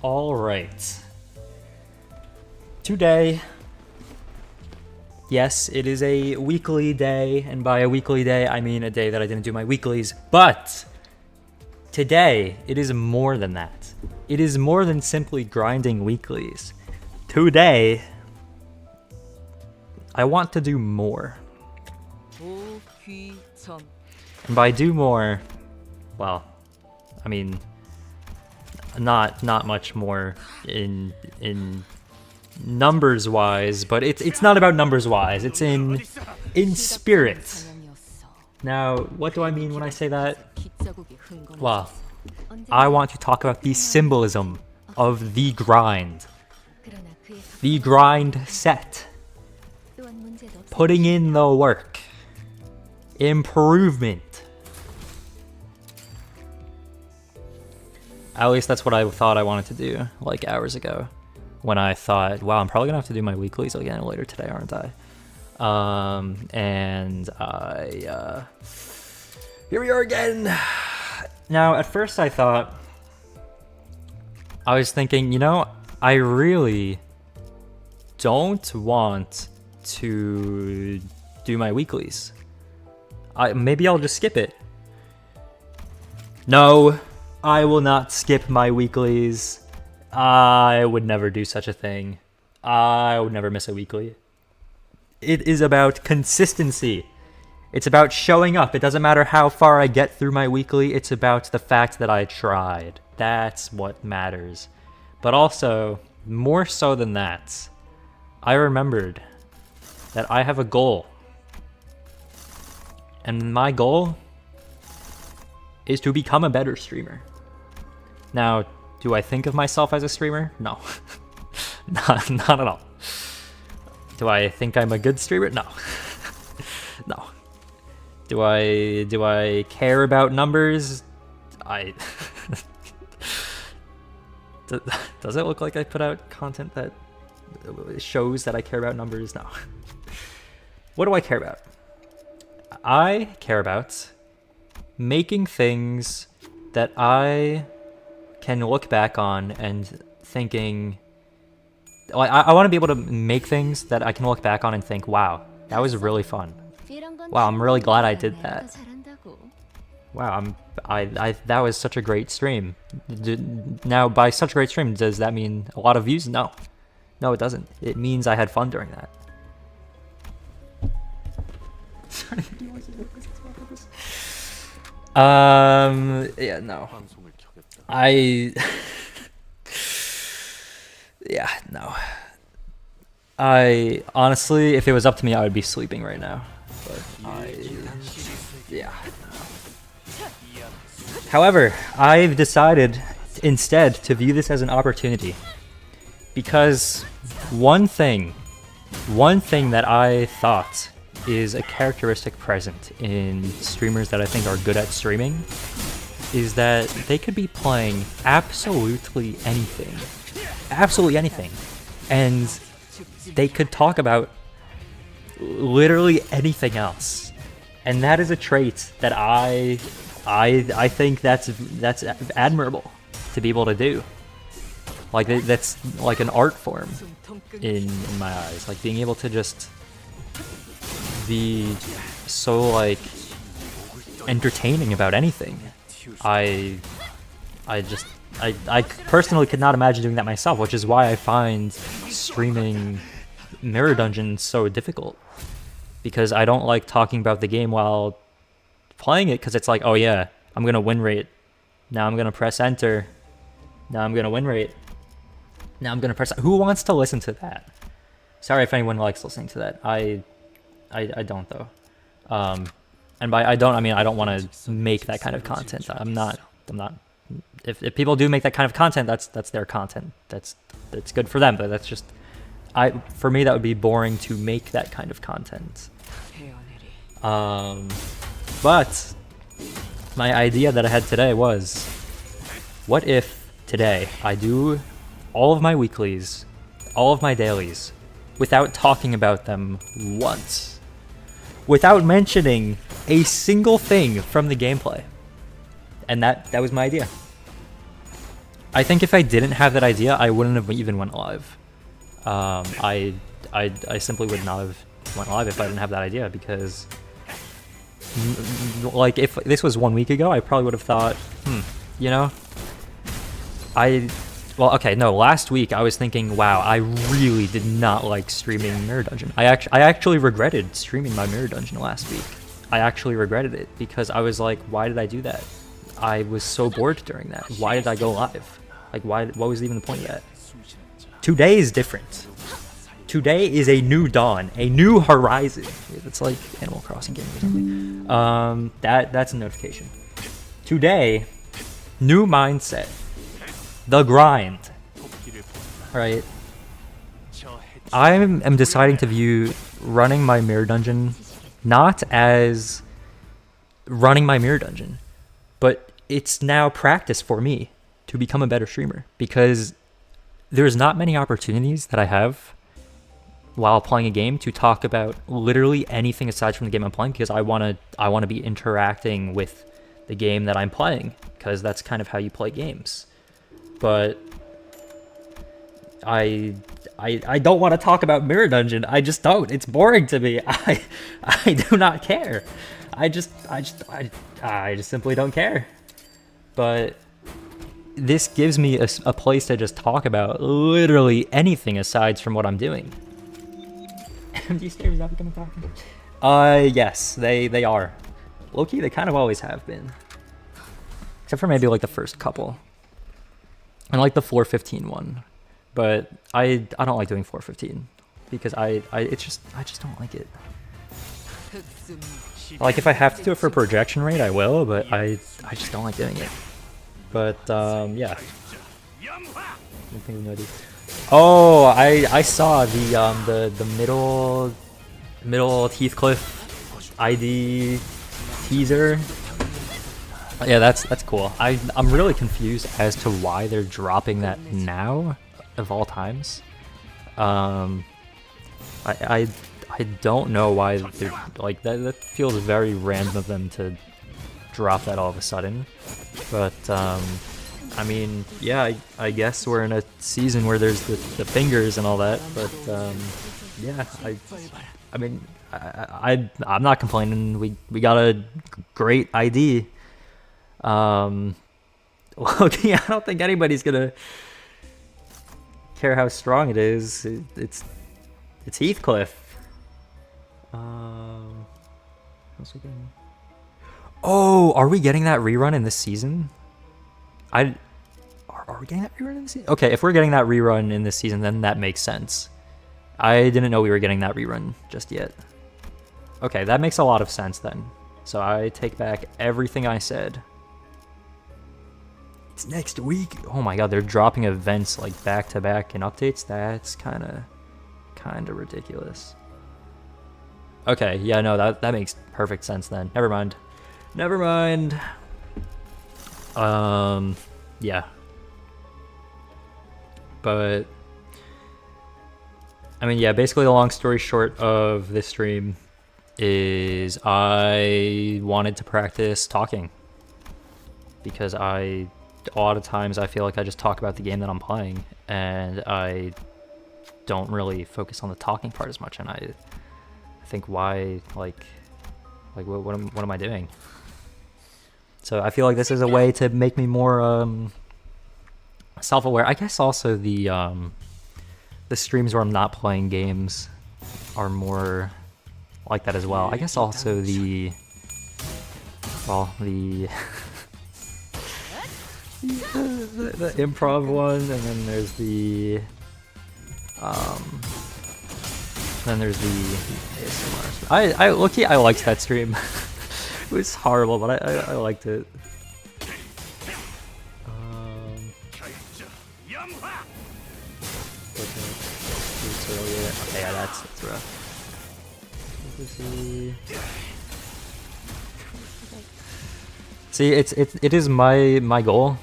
Alright. Today, yes, it is a weekly day, and by a weekly day, I mean a day that I didn't do my weeklies, but today, it is more than that. It is more than simply grinding weeklies. Today, I want to do more. And by do more, well, I mean, not much more in numbers wise, but it's not about numbers wise. It's in spirit. Now, what do I mean when I say that? Well, I want to talk about the symbolism of the grind. The grind set. Putting in the work. Improvement. At least that's what I thought I wanted to do, like hours ago. When I thought, wow, I'm probably gonna have to do my weeklies again later today, aren't I? Here we are again! Now, at first I thought, I was thinking, you know, I really don't want to do my weeklies. Maybe I'll just skip it. No, I will not skip my weeklies. I would never do such a thing. I would never miss a weekly. It is about consistency. It's about showing up. It doesn't matter how far I get through my weekly. It's about the fact that I tried. That's what matters. But also, more so than that, I remembered that I have a goal. And my goal is to become a better streamer. Now, do I think of myself as a streamer? No. not at all. Do I think I'm a good streamer? No. No. Do I care about numbers? Does it look like I put out content that shows that I care about numbers? No. What do I care about? I care about making things that I can look back on and thinking, I want to be able to make things that I can look back on and think, wow, that was really fun. Wow, I'm really glad I did that. Wow, that was such a great stream. Now, by such a great stream, does that mean a lot of views? No. No, it doesn't. It means I had fun during that. Yeah, no. Yeah, no. I honestly, if it was up to me, I would be sleeping right now. But yeah. However, I've decided instead to view this as an opportunity. Because one thing that I thought is a characteristic present in streamers that I think are good at streaming is that they could be playing absolutely anything. Absolutely anything. And they could talk about literally anything else. And that is a trait that I think that's admirable to be able to do. Like that's like an art form in my eyes. Like being able to just be so like entertaining about anything. I personally could not imagine doing that myself, which is why I find streaming Mirror Dungeon so difficult. Because I don't like talking about the game while playing it, because it's like, oh yeah, I'm gonna win rate. Now I'm gonna press enter. Now I'm gonna win rate. Now I'm gonna press. Who wants to listen to that? Sorry if anyone likes listening to that. I don't though. And by I don't, I mean I don't want to make that kind of content. I'm not. If people do make that kind of content, that's their content. That's good for them. But that's just, for me that would be boring to make that kind of content. But my idea that I had today was, what if today I do all of my weeklies, all of my dailies, without talking about them once, without mentioning a single thing from the gameplay. And that was my idea. I think if I didn't have that idea, I wouldn't have even went live. I simply would not have went live if I didn't have that idea, because like if this was 1 week ago, I probably would have thought, you know, well, okay, no, last week I was thinking, wow, I really did not like streaming Mirror Dungeon. I actually regretted streaming my Mirror Dungeon last week. I actually regretted it because I was like, why did I do that? I was so bored during that. Why did I go live? Like, what was even the point of that? Today is different. Today is a new dawn, a new horizon. It's like Animal Crossing game or something. That's a notification. Today, new mindset. The grind. Right. I am deciding to view running my Mirror Dungeon not as running my Mirror Dungeon, but it's now practice for me to become a better streamer, because there's not many opportunities that I have while playing a game to talk about literally anything aside from the game I'm playing, because I want to be interacting with the game that I'm playing, because that's kind of how you play games. But I don't want to talk about Mirror Dungeon. I just don't. It's boring to me. I do not care. I just simply don't care. But this gives me a place to just talk about literally anything aside from what I'm doing. MD stairs not becoming talking. Yes, they are. Low-key, they kind of always have been. Except for maybe like the first couple. And like the 415 one. But I don't like doing 415 because I just don't like it. Like if I have to do it for projection rate, I will, but I just don't like doing it. But yeah. Oh, I saw the middle Heathcliff ID teaser. Yeah, that's cool. I'm really confused as to why they're dropping that now, of all times. I don't know why they're like that. That feels very random of them to drop that all of a sudden. But I mean, yeah, I guess we're in a season where there's the fingers and all that. But yeah, I mean, I'm not complaining. We got a great ID. Okay, I don't think anybody's gonna care how strong it is. It's Heathcliff. Oh, are we getting that rerun in this season? Are we getting that rerun in this season? Okay, if we're getting that rerun in this season, then that makes sense. I didn't know we were getting that rerun just yet. Okay, that makes a lot of sense then. So I take back everything I said. It's next week. Oh my god, they're dropping events like back to back in updates. That's kind of ridiculous. Okay, yeah, no, that makes perfect sense then. Never mind. Yeah. But I mean, yeah, basically the long story short of this stream is I wanted to practice talking, because a lot of times I feel like I just talk about the game that I'm playing and I don't really focus on the talking part as much, and I think why like what am I doing? So I feel like this is a way to make me more self-aware. I guess also the streams where I'm not playing games are more like that as well. I guess also the the improv one, and then there's the ASMR. I liked that stream. It was horrible, but I liked it. Okay, yeah, that's rough. See, it is my goal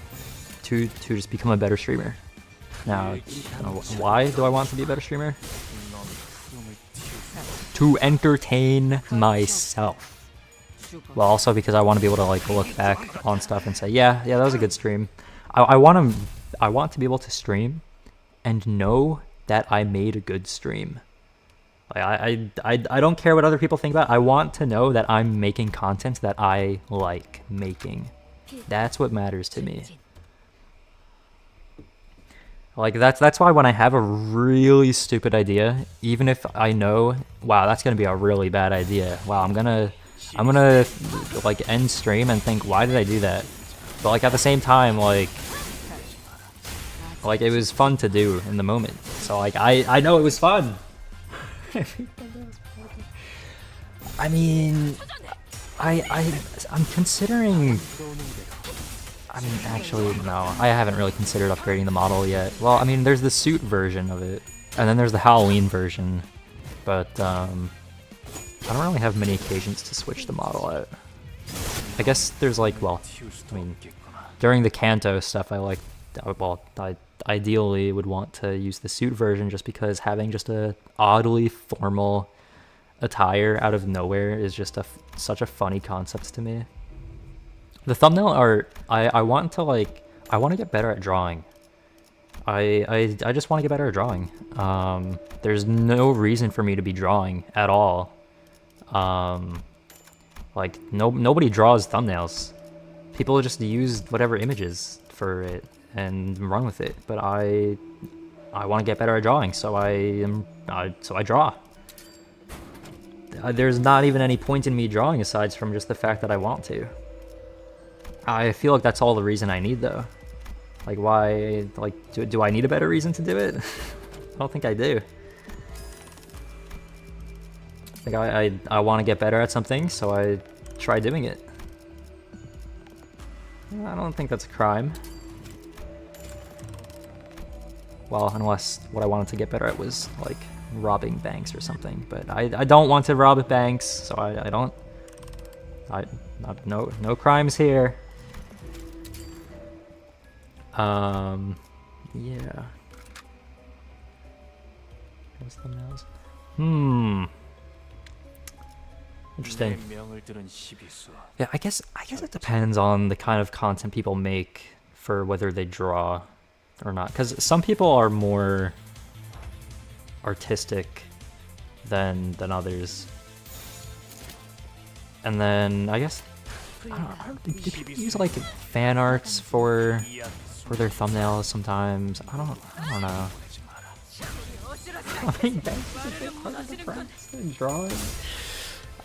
to just become a better streamer. Now, why do I want to be a better streamer? To entertain myself. Well, also because I want to be able to like look back on stuff and say, yeah, that was a good stream. I want I want to be able to stream and know that I made a good stream. Like, I don't care what other people think about it. I want to know that I'm making content that I like making. That's what matters to me. Like, that's why when I have a really stupid idea, even if I know, wow, that's gonna be a really bad idea. Wow, I'm gonna like end stream and think, why did I do that? But like at the same time, like it was fun to do in the moment. So like I know it was fun. I mean, I'm considering. I mean, actually, no. I haven't really considered upgrading the model yet. Well, I mean, there's the suit version of it, and then there's the Halloween version. But I don't really have many occasions to switch the model out. I guess there's like, well, I mean, during the Kanto stuff, I ideally would want to use the suit version just because having just a oddly formal attire out of nowhere is just such a funny concept to me. The thumbnail art, I want to get better at drawing. I just want to get better at drawing. There's no reason for me to be drawing at all. Like nobody draws thumbnails. People just use whatever images for it and run with it. But I want to get better at drawing, so I draw. There's not even any point in me drawing aside from just the fact that I want to. I feel like that's all the reason I need, though. Like, why? Like, do I need a better reason to do it? I don't think I do. Like, I want to get better at something, so I try doing it. I don't think that's a crime. Well, unless what I wanted to get better at was, like, robbing banks or something. But I don't want to rob banks, so no crimes here. Yeah. What's thumbnails? Interesting. Yeah, I guess it depends on the kind of content people make for whether they draw or not. Because some people are more artistic than others. And then I guess I don't do people use like fan arts for their thumbnails sometimes? I don't know. Drawing.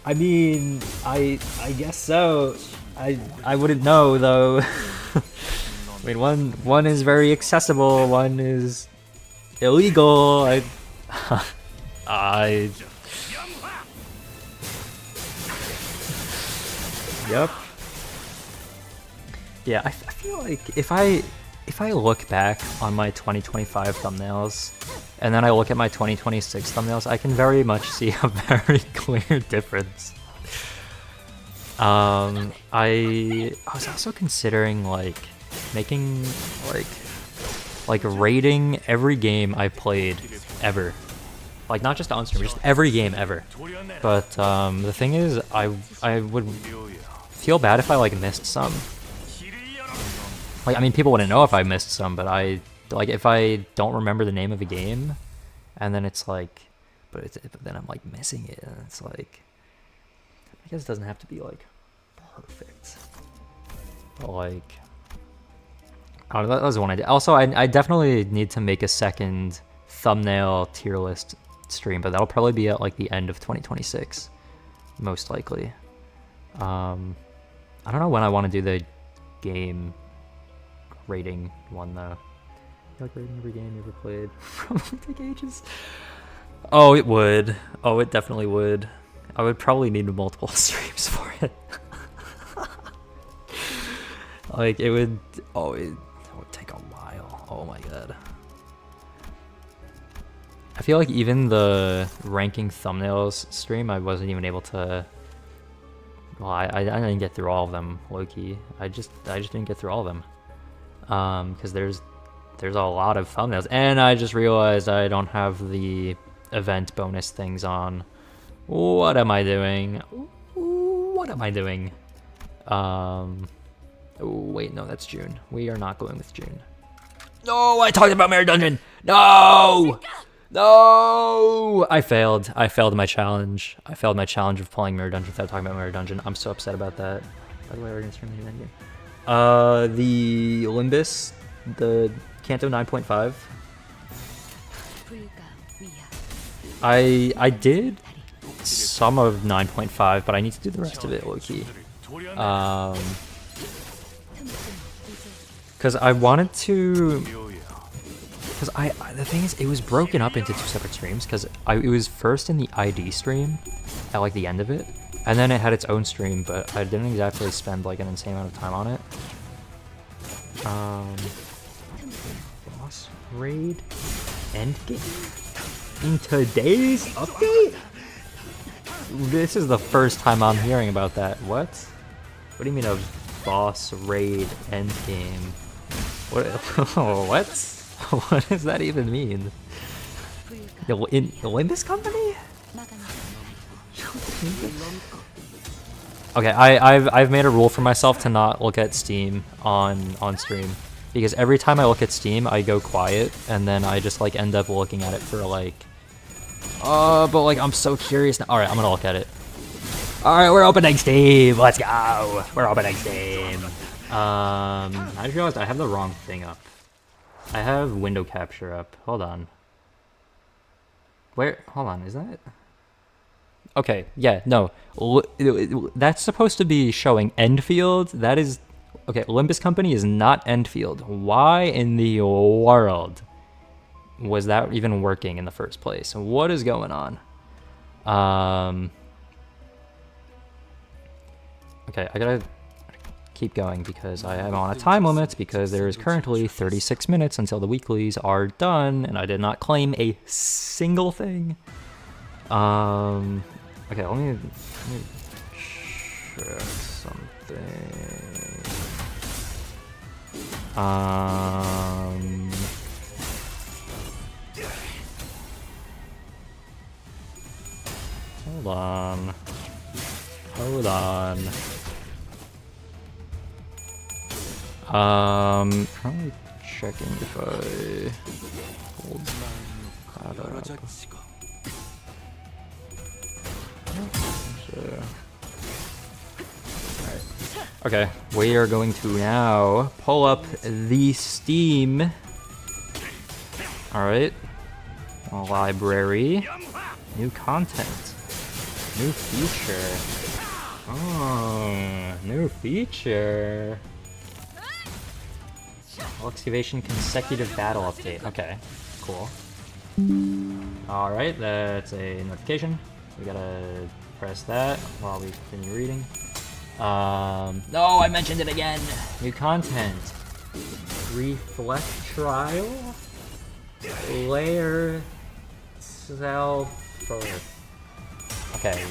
I mean, I guess so. I wouldn't know though. I mean, one is very accessible, one is illegal. Yep. Yeah, I feel like if I look back on my 2025 thumbnails and then I look at my 2026 thumbnails, I can very much see a very clear difference. I was also considering like making like rating every game I played ever. Like not just on stream, just every game ever. But the thing is, I would feel bad if I like missed some. Like, I mean, people wouldn't know if I missed some, but if I don't remember the name of a game, and then it's like, but then I'm like missing it, and it's like, I guess it doesn't have to be like perfect, but like, oh, that was one idea. Also, I definitely need to make a second thumbnail tier list stream, but that'll probably be at like the end of 2026, most likely. I don't know when I want to do the game rating one though. Like rating every game you ever played from take ages. Oh, it would. Oh, it definitely would. I would probably need multiple streams for it. Like it would. Oh, it would take a while. Oh my god. I feel like even the ranking thumbnails stream, I wasn't even able to. Well, I didn't get through all of them, low-key. I just didn't get through all of them. Because there's a lot of thumbnails, and I just realized I don't have the event bonus things on. What am I doing? What am I doing? Oh, wait, no, that's June. We are not going with June. No, I talked about Mirror Dungeon. No! No! I failed. I failed my challenge. I failed my challenge of playing Mirror Dungeon without talking about Mirror Dungeon. I'm so upset about that. By the way, we're gonna stream the end game. The Limbus, the Kanto 9.5. I did some of 9.5, but I need to do the rest of it low-key. Because I wanted to... Because the thing is, it was broken up into 2 separate streams, because it was first in the ID stream, at like the end of it, and then it had its own stream, but I didn't exactly spend like an insane amount of time on it. Boss raid endgame? In today's update? This is the first time I'm hearing about that. What? What do you mean a boss raid endgame? What? What? What does that even mean? In the LIMBUS Company? Okay, I've made a rule for myself to not look at Steam on stream, because every time I look at Steam, I go quiet, and then I just like end up looking at it for like, but like I'm so curious now. All right, I'm gonna look at it. All right, we're opening Steam. Let's go. We're opening Steam. I just realized I have the wrong thing up. I have window capture up. Hold on. Where? Hold on. Is that? Okay. Yeah. No. That's supposed to be showing Enfield. That is. Okay. LIMBUS Company is not Enfield. Why in the world was that even working in the first place? What is going on? Okay. I gotta keep going because I am on a time limit, because there is currently 36 minutes until the weeklies are done, and I did not claim a single thing. Okay, let me check something. Hold on. Hold on. Probably checking if I hold that up. Alright. Okay, we are going to now pull up the Steam. Alright. Library. New content. New feature. Oh, new feature. Excavation consecutive battle update. Okay, cool. Alright, that's a notification. We gotta press that while we continue reading. No, I mentioned it again! New content. Reflect trial? Layer self. Okay,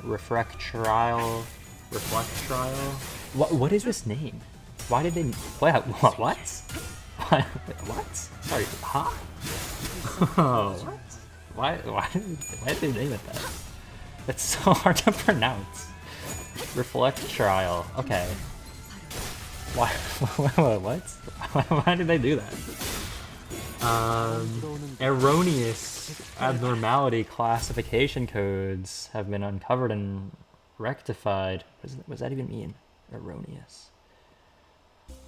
reflect trial. Reflect trial? What is this name? Why did they... What? What? What? Sorry, huh? What? Why did they name it that? That's so hard to pronounce. Reflect trial. Okay. Why? What? Why did they do that? Erroneous abnormality classification codes have been uncovered and rectified. What does that even mean? Erroneous.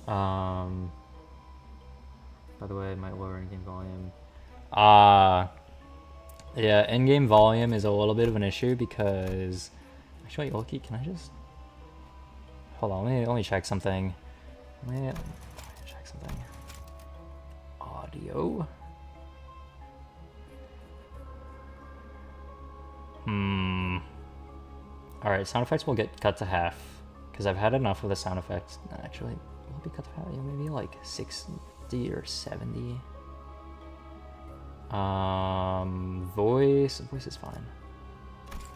By the way, my lower in-game volume. Yeah, in-game volume is a little bit of an issue because... Actually, Loki, can I just... Hold on, let me check something. Let me check something. Audio? Alright, sound effects will get cut to half. Because I've had enough of the sound effects. Actually, will be cut to half. Maybe like 60 or 70. Voice is fine.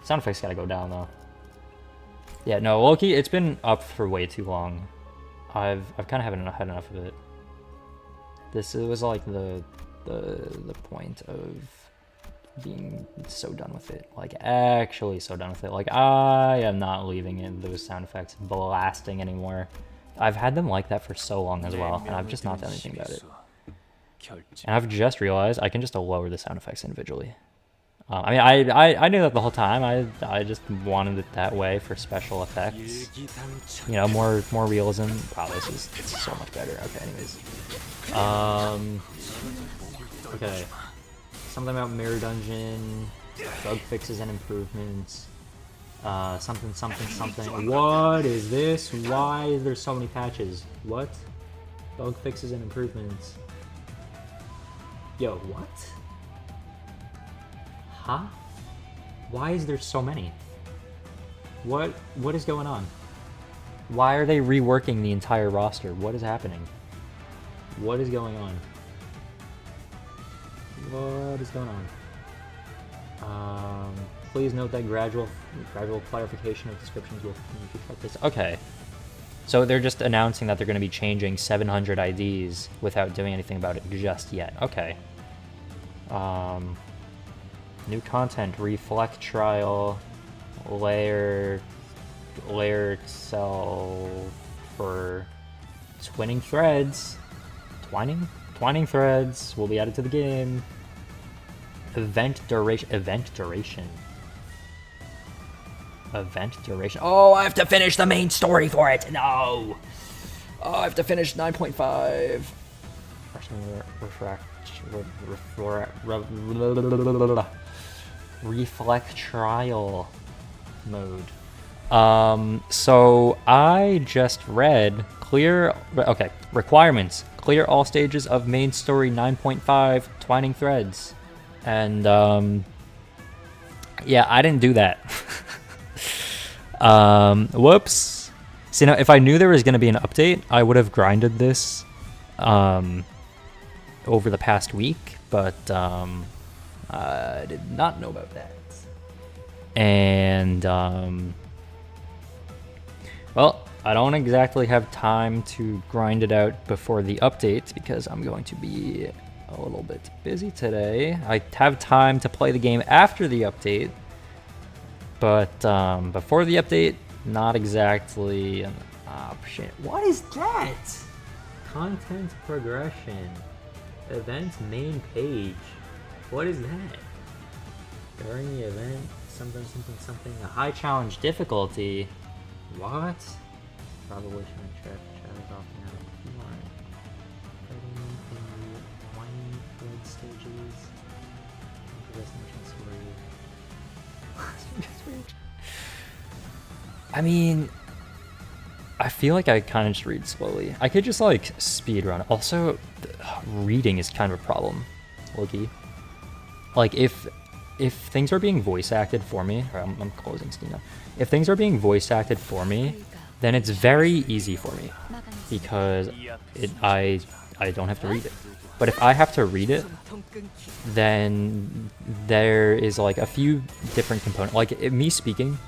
Sound effects gotta go down though. Yeah, no, Loki, it's been up for way too long. I've kind of had enough of it. This was like the point of being so done with it. Like actually so done with it. Like I am not leaving in those sound effects blasting anymore. I've had them like that for so long as well, and I've just not done anything about it. And I've just realized I can just lower the sound effects individually. I mean, I knew that the whole time. I just wanted it that way for special effects. You know, more realism. Wow, this is so much better. Okay, anyways. Okay. Something about Mirror Dungeon, bug fixes and improvements. Something. What is this? Why is there so many patches? What? Bug fixes and improvements. Yo, what? Huh? Why is there so many? What is going on? Why are they reworking the entire roster? What is happening? What is going on? What is going on? Please note that gradual clarification of descriptions will reflect this. Okay. So they're just announcing that they're going to be changing 700 IDs without doing anything about it just yet. Okay. New content, reflect trial, layer cell for twining threads. Twining threads will be added to the game. Event duration. Oh, I have to finish the main story for it. No. Oh, I have to finish 9.5. Reflect trial mode. So I just read requirements. Clear all stages of main story 9.5 twining threads. And yeah, I didn't do that. Whoops. See, now if I knew there was going to be an update, I would have grinded this over the past week, but I did not know about that. And well, I don't exactly have time to grind it out before the update because I'm going to be a little bit busy today. I have time to play the game after the update, but before the update, not exactly an option. What is that? Content progression. Event main page. What is that? During the event, something. A high challenge difficulty. What? Probably shouldn't check. Shadows off now. Stages. I mean, I feel like I kind of just read slowly. I could just like speed run. Also, reading is kind of a problem. Loki. Like if things are being voice acted for me, or I'm closing Steam now. If things are being voice acted for me, then it's very easy for me because I don't have to read it. But if I have to read it, then there is like a few different components. Like me speaking,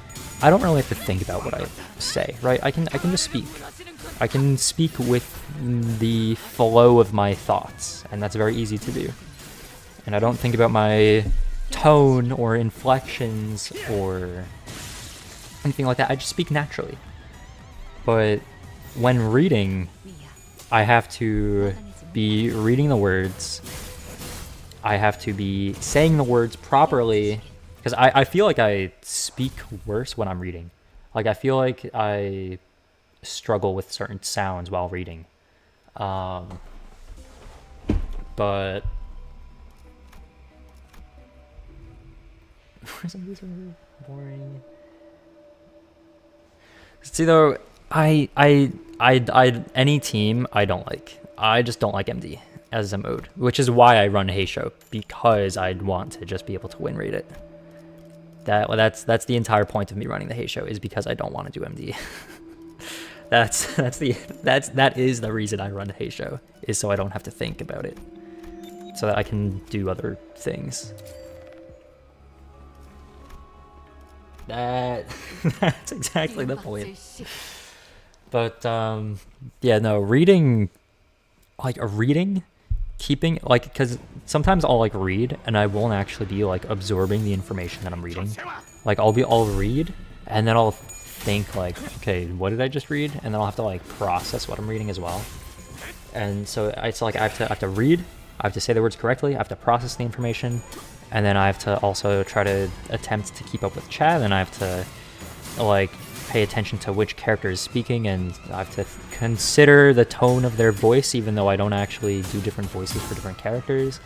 I don't really have to think about what I say, right? I can just speak. I can speak with the flow of my thoughts, and that's very easy to do. And I don't think about my tone or inflections or anything like that. I just speak naturally. But when reading, I have to be reading the words. I have to be saying the words properly, because I feel like I speak worse when I'm reading. Like I feel like I struggle with certain sounds while reading. But some of these are boring. See though, I any team I don't like. I just don't like MD as a mode, which is why I run Heisho, because I'd want to just be able to win rate it. That's the entire point of me running the Heisho, is because I don't want to do MD. that is the reason I run Heisho, is so I don't have to think about it, so that I can do other things. That's exactly the point. But yeah, no, reading, keeping, like, because sometimes I'll like read and I won't actually be like absorbing the information that I'm reading. Like I'll read and then I'll think like, okay, what did I just read? And then I'll have to like process what I'm reading as well. And so it's like I have to read, I have to say the words correctly, I have to process the information, and then I have to also try to attempt to keep up with chat, and I have to like pay attention to which character is speaking, and I have to consider the tone of their voice, even though I don't actually do different voices for different characters.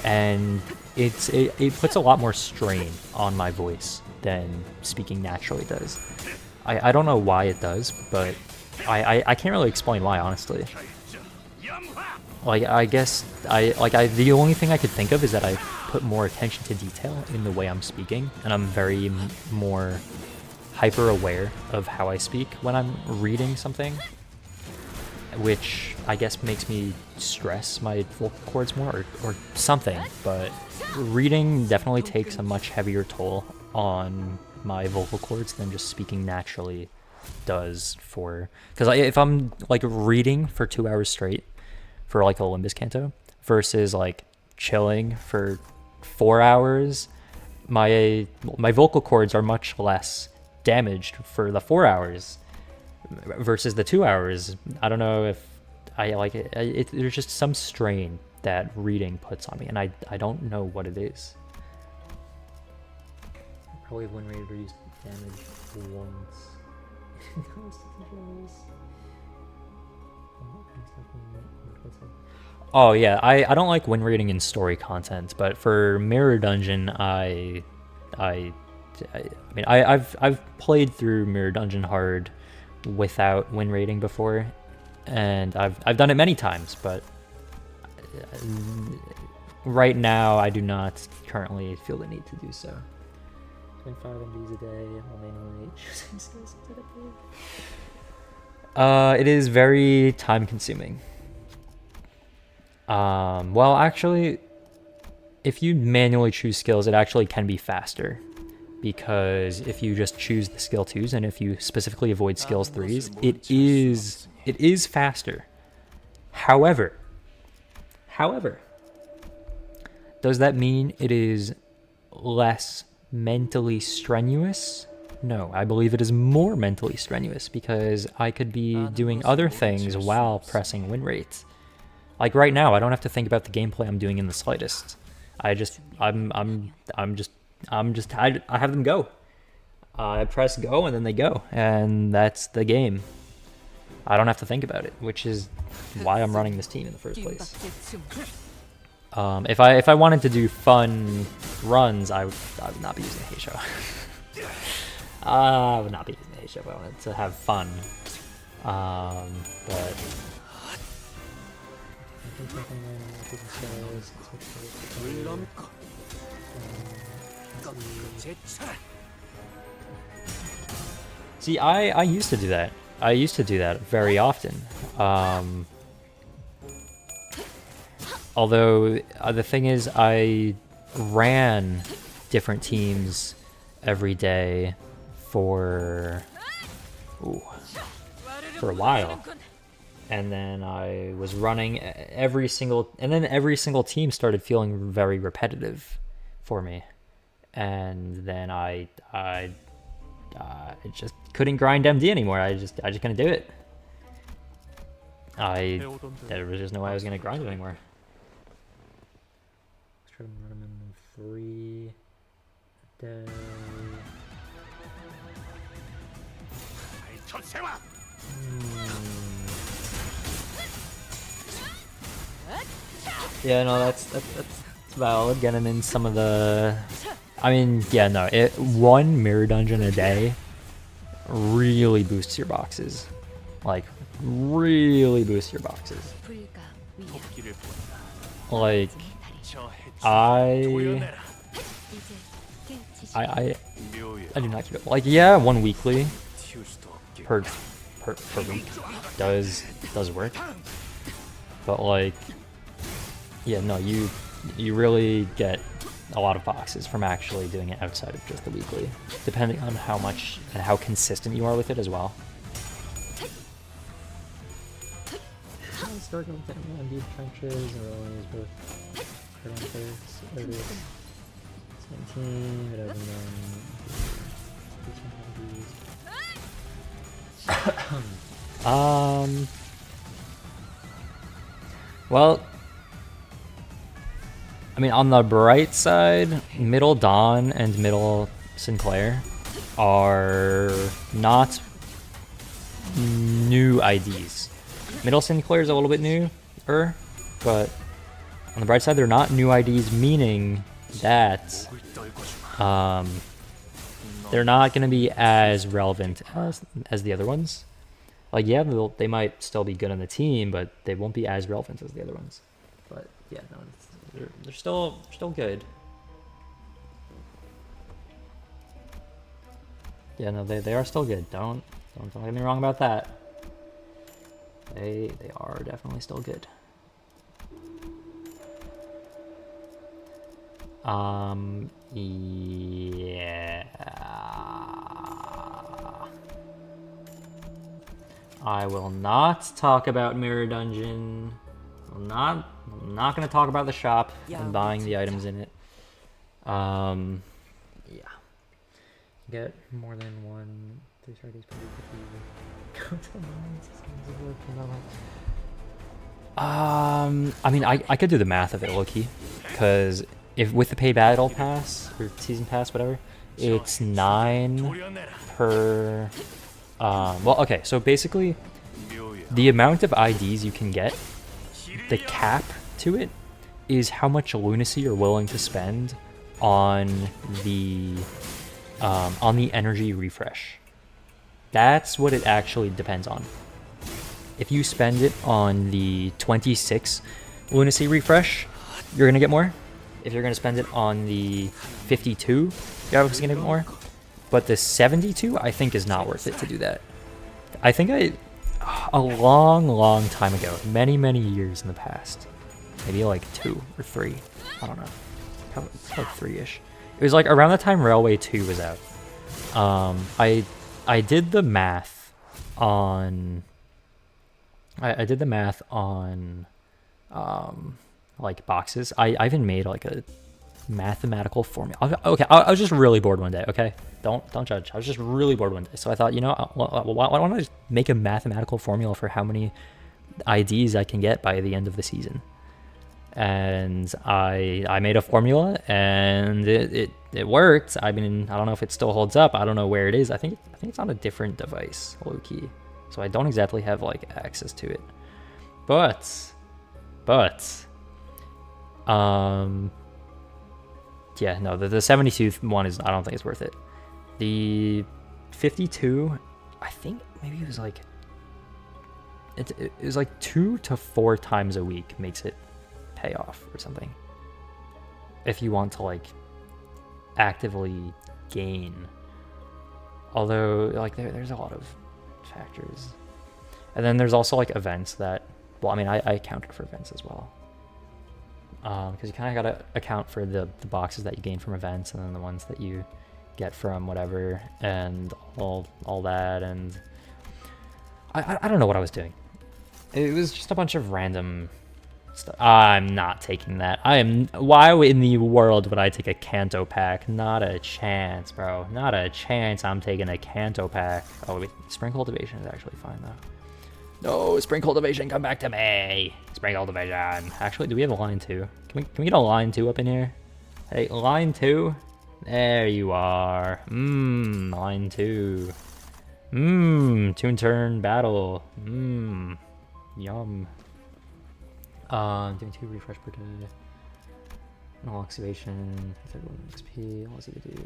And it puts a lot more strain on my voice than speaking naturally does. I don't know why it does, but I can't really explain why, honestly. Like, I guess the only thing I could think of is that I put more attention to detail in the way I'm speaking, and I'm very more hyper aware of how I speak when I'm reading something, which I guess makes me stress my vocal cords more or something. But reading definitely takes a much heavier toll on my vocal cords than just speaking naturally does. Because if I'm like reading for 2 hours straight for like a Limbus Canto versus like chilling for 4 hours, my vocal cords are much less damaged for the 4 hours versus the 2 hours. I don't know if I like it. There's just some strain that reading puts on me, and I don't know what it is. Probably when we reduce damage once. Oh yeah, I don't like win rating in story content, but for Mirror Dungeon, I mean, I've played through Mirror Dungeon hard without win rating before, and I've done it many times, but right now I do not currently feel the need to do so. 25 MBs a day, manually choosing skills. It is very time consuming. Well, actually, if you manually choose skills, it actually can be faster, because if you just choose the skill 2s and if you specifically avoid skills 3s, it is faster. However, does that mean it is less mentally strenuous? No, I believe it is more mentally strenuous, because I could be doing other things while pressing win rate. Like right now, I don't have to think about the gameplay I'm doing in the slightest. I have them go. I press go and then they go, and that's the game. I don't have to think about it, which is why I'm running this team in the first place. If I wanted to do fun runs, I would not be using Heisho. I would not be using Heisho if I wanted to have fun. But see, I used to do that. I used to do that very often. Although the thing is, I ran different teams every day for a while, and then I was running every single team started feeling very repetitive for me, and then I just couldn't grind MD anymore. I just couldn't do it. There was just no way I was gonna grind it anymore. Let's try to run them in 3 a day. Yeah, no, that's valid. Getting in some of the, I mean, yeah, no, one mirror dungeon a day really boosts your boxes. Like, really boosts your boxes. Like, I do not keep it. Like, yeah, one weekly per week does work, but like, yeah, no, you really get a lot of boxes from actually doing it outside of just the weekly, depending on how much and how consistent you are with it as well. Start going down deep trenches, or always both crit on first, 17, but other than... . 。 . 。 . 。 . 。 . 。 . 。 . 。 . 。 . 。 . 。 . 。 . 。 . 。 . 。 . 。 . 。 。 . 。 。 . 。 。 。 。 。 。 。 。 。 。 。 。 。 。 。 。 。 . 。 . 。 Well, I mean, on the bright side, Middle Dawn and Middle Sinclair are not new IDs. Middle Sinclair is a little bit newer, but on the bright side, they're not new IDs, meaning that they're not going to be as relevant as the other ones. Like, yeah, they might still be good on the team, but they won't be as relevant as the other ones. But yeah, no, they're still good. Yeah, no, they are still good. Don't get me wrong about that. They are definitely still good. Yeah. I will not talk about Mirror Dungeon. I'm not gonna talk about the shop and buying the items in it. Yeah. Get more than 1 3-star days per week if you go to I mean, I could do the math of it, low-key, because if with the paid battle pass or season pass, whatever, it's 9 per. Well, okay, so basically, the amount of IDs you can get, the cap to it, is how much lunacy you're willing to spend on the energy refresh. That's what it actually depends on. If you spend it on the 26 lunacy refresh, you're gonna get more. If you're gonna spend it on the 52, you're obviously gonna get more. But the 72, I think, is not worth it to do that. I think a long time ago, many years in the past, maybe like 2 or 3, I don't know, probably like 3-ish. It was like around the time Railway 2 was out. I did the math on. I did the math on, like boxes. I even made like a mathematical formula. Okay, I was just really bored one day. Okay, don't judge. I was just really bored one day, so I thought, you know, why don't I just make a mathematical formula for how many IDs I can get by the end of the season? And I made a formula, and it worked. I mean, I don't know if it still holds up. I don't know where it is. I think it's on a different device, low key. So I don't exactly have like access to it. But yeah, no, the 72 one is, I don't think it's worth it. The 52, I think maybe it was like it was like 2 to 4 times a week makes it pay off or something. If you want to like actively gain. Although like there's a lot of factors. And then there's also like events that, well, I mean, I accounted for events as well. Because you kind of got to account for the boxes that you gain from events, and then the ones that you get from whatever, and all that. And I don't know what I was doing. It was just a bunch of random stuff. I'm not taking that. Why in the world would I take a Kanto pack? Not a chance, bro. Not a chance I'm taking a Kanto pack. Oh, wait, Spring Cultivation is actually fine, though. No, Spring Cultivation, come back to me. Spring Cultivation. Actually, do we have a line 2? Can we get a line 2 up in here? Hey, line 2? There you are. Line 2. Toon turn battle. Yum. Doing 2 refresh per day. No activation. 31 XP. All easy to do.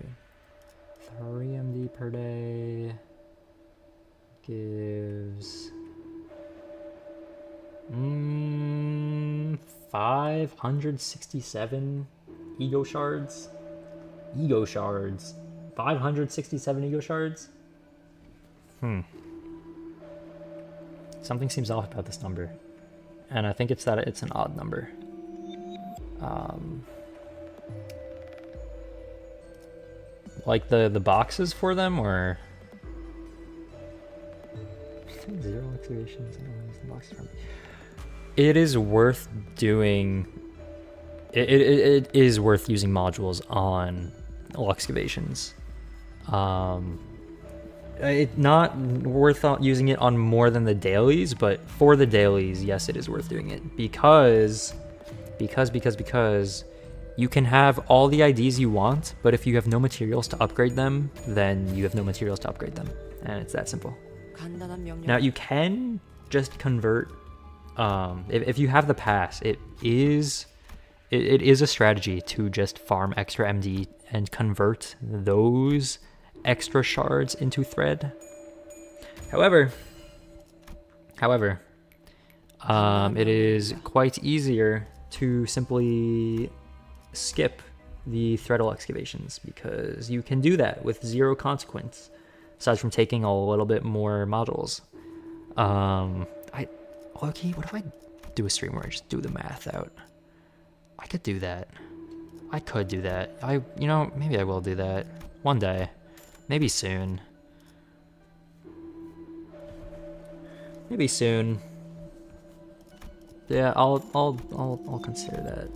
3 MD per day. Gives 567 ego shards. 567 ego shards. Something seems off about this number, and I think it's that it's an odd number. Like the boxes for them, or 0 activations and the boxes from. It is worth doing. It is worth using modules on all excavations. It's not worth using it on more than the dailies, but for the dailies, yes, it is worth doing it because You can have all the IDs you want, but if you have no materials to upgrade them, then you have no materials to upgrade them. And it's that simple. Now you can just convert, if you have the pass, it is a strategy to just farm extra MD and convert those extra shards into thread. However, it is quite easier to simply skip the threadle excavations, because you can do that with zero consequence, aside from taking a little bit more modules. Loki, what if I do a stream where I just do the math out? I could do that. You know, maybe I will do that one day, maybe soon. Yeah, I'll consider that.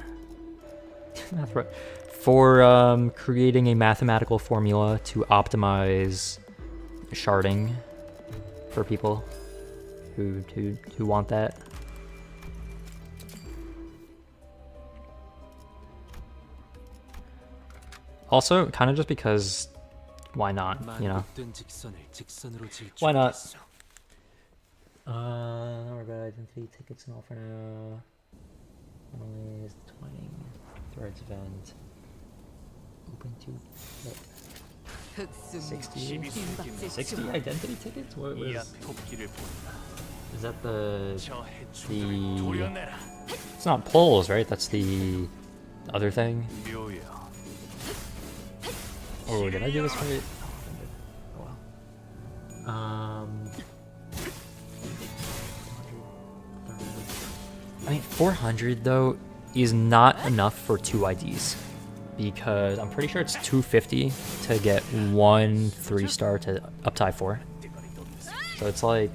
For creating a mathematical formula to optimize sharding for people who want that. Also, kind of just because, why not, you know? Why not? Identity tickets and all for now. Only is 20 threads event. Open to 60 identity tickets? What was, is that the it's not polls, right? That's the other thing. Oh, did I do this right? Oh well. I mean, 400 though is not enough for 2 IDs, because I'm pretty sure it's 250 to get 1 3-star to up to I4. So it's like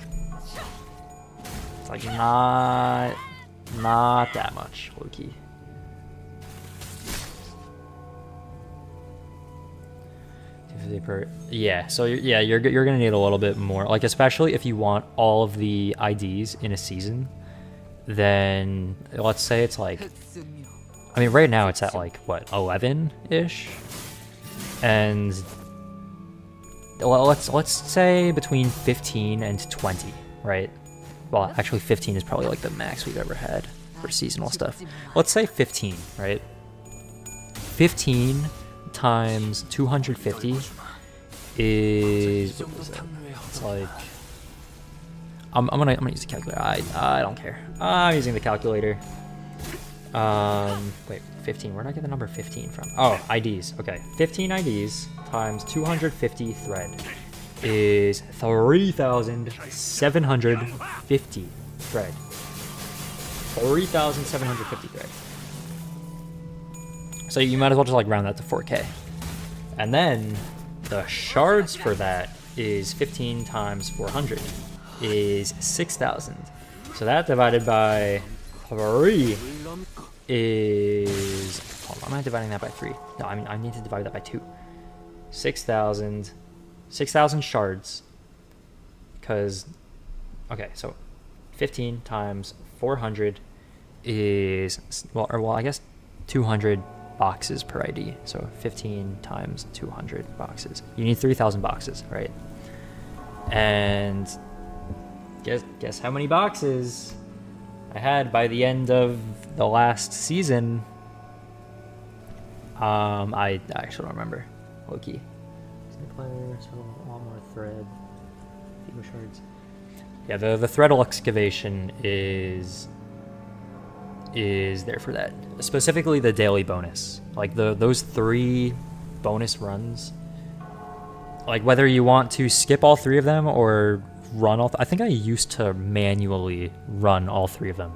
not that much, low key. Yeah, so you're gonna need a little bit more, like, especially if you want all of the IDs in a season. Then let's say it's like, I mean, right now it's at like what, 11-ish, and let's say between 15 and 20, right? Well, actually 15 is probably like the max we've ever had for seasonal stuff. Let's say 15, right? 15 times 250 is, what was that? It's like, I'm gonna use the calculator. I don't care. I'm using the calculator. Wait, 15. Where did I get the number 15 from? Oh, IDs. Okay, 15 IDs times 250 thread is 3,750 thread. 3,750 thread. So you might as well just like round that to 4K. And then the shards for that is 15 times 400 is 6,000. So that divided by 3 is, hold on, am I dividing that by 3? No, I need to divide that by 2. 6,000 shards, because, okay, so 15 times 400 is, well, I guess 200 boxes per ID. So 15 times 200 boxes. You need 3,000 boxes, right? And guess how many boxes I had by the end of the last season? I actually don't remember. Low-key. Player, so a lot more thread. Fewer shards. Yeah, the threadle excavation is there for that. Specifically the daily bonus. Like those 3 bonus runs. Like whether you want to skip all 3 of them or run all, I think I used to manually run all 3 of them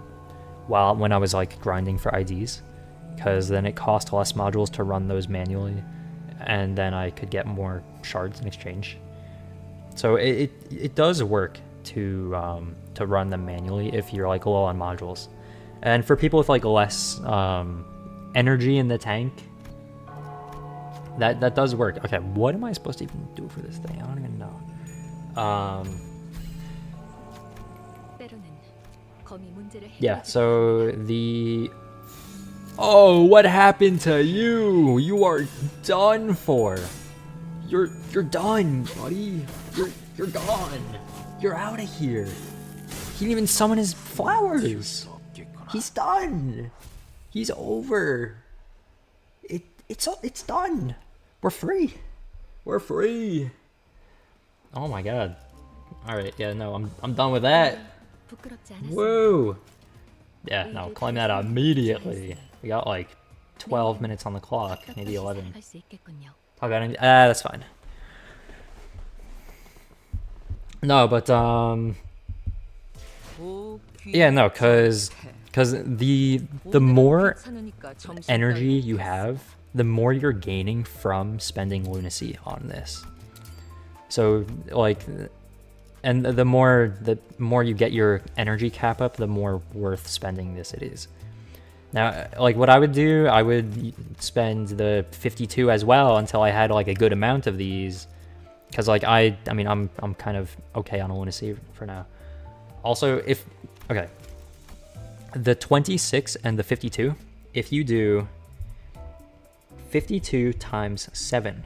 when I was like grinding for IDs, because then it cost less modules to run those manually, and then I could get more shards in exchange. So it does work to run them manually if you're like low on modules. And for people with like less energy in the tank, that does work. Okay, what am I supposed to even do for this thing? I don't even know. Yeah, so the Oh, what happened to you? You are done for. You're done, buddy. You're gone. You're out of here. He didn't even summon his flowers. He's done. He's over. It's done. We're free. We're free. Oh my god. All right, yeah, no, I'm done with that. Whoa. Yeah, no, claim that immediately. We got like 12 minutes on the clock, maybe 11. Talk about any, that's fine. No, but yeah, no, cause the more energy you have, the more you're gaining from spending lunacy on this. So like, and the more you get your energy cap up, the more worth spending this it is. Now, like what I would do, I would spend the 52 as well until I had like a good amount of these, because like I mean I'm kind of okay on a lunacy for now. Also, if okay, the 26 and the 52, if you do 52 times 7,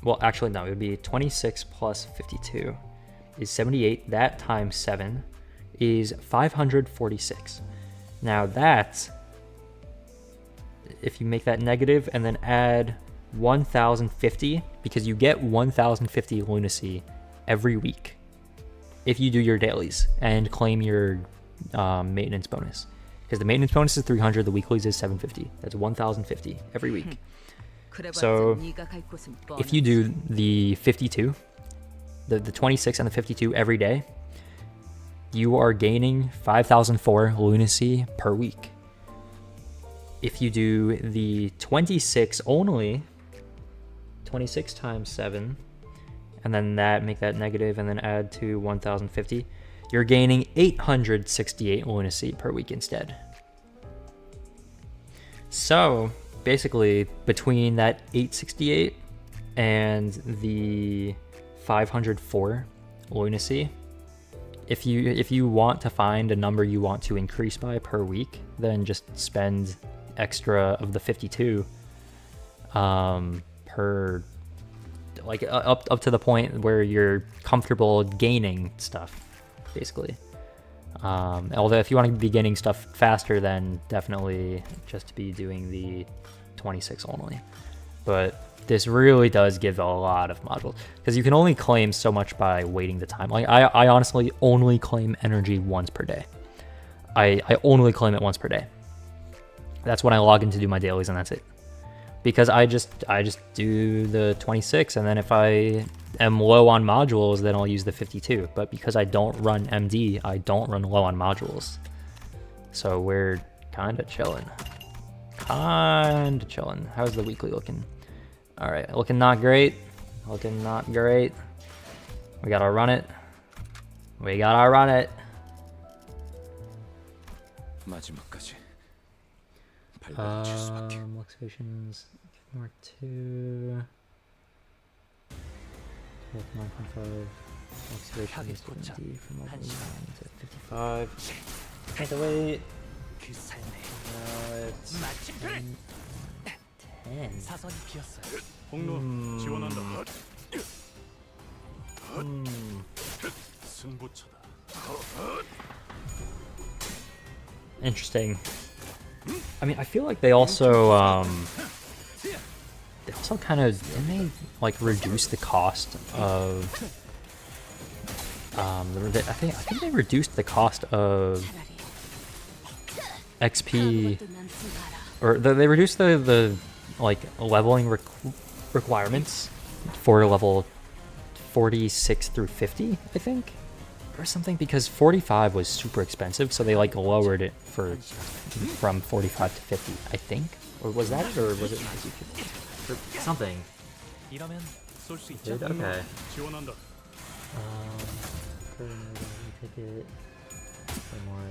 well actually no, it would be 26 plus 52 is 78. That times 7 is 546. Now that's, if you make that negative and then add 1050, because you get 1050 lunacy every week if you do your dailies and claim your maintenance bonus, because the maintenance bonus is 300, the weeklies is 750. That's 1050 every week. So if you do the 52, the 26 and the 52 every day, you are gaining 5004 lunacy per week. If you do the 26 only, 26 times 7, and then make that negative and then add to 1050, you're gaining 868 lunacy per week instead. So basically between that 868 and the 504 lunacy, if you want to find a number you want to increase by per week, then just spend extra of the 52 per, like up to the point where you're comfortable gaining stuff, basically. Although if you want to be gaining stuff faster, then definitely just be doing the 26 only. But this really does give a lot of modules, because you can only claim so much by waiting the time. Like I honestly only claim energy once per day. I only claim it once per day. That's when I log in to do my dailies, and that's it. Because I just do the 26, and then if I am low on modules, then I'll use the 52. But because I don't run MD, I don't run low on modules. So we're kinda chilling. How's the weekly looking? All right, looking not great. Looking not great. We gotta run it. We gotta run it. Luxations more 2. 9.5. Luxations 20 from level 1 to 55. Can't wait. It's 10. Interesting. I mean, I feel like they also kind of, didn't they like reduce the cost of I think they reduced the cost of XP, or they reduced the like leveling requirements for level 46 through 50, I think, or something, because 45 was super expensive, so they like lowered it from 45 to 50, I think. Or was that it, or was it 50? Or something? Did? Okay. Ticket. More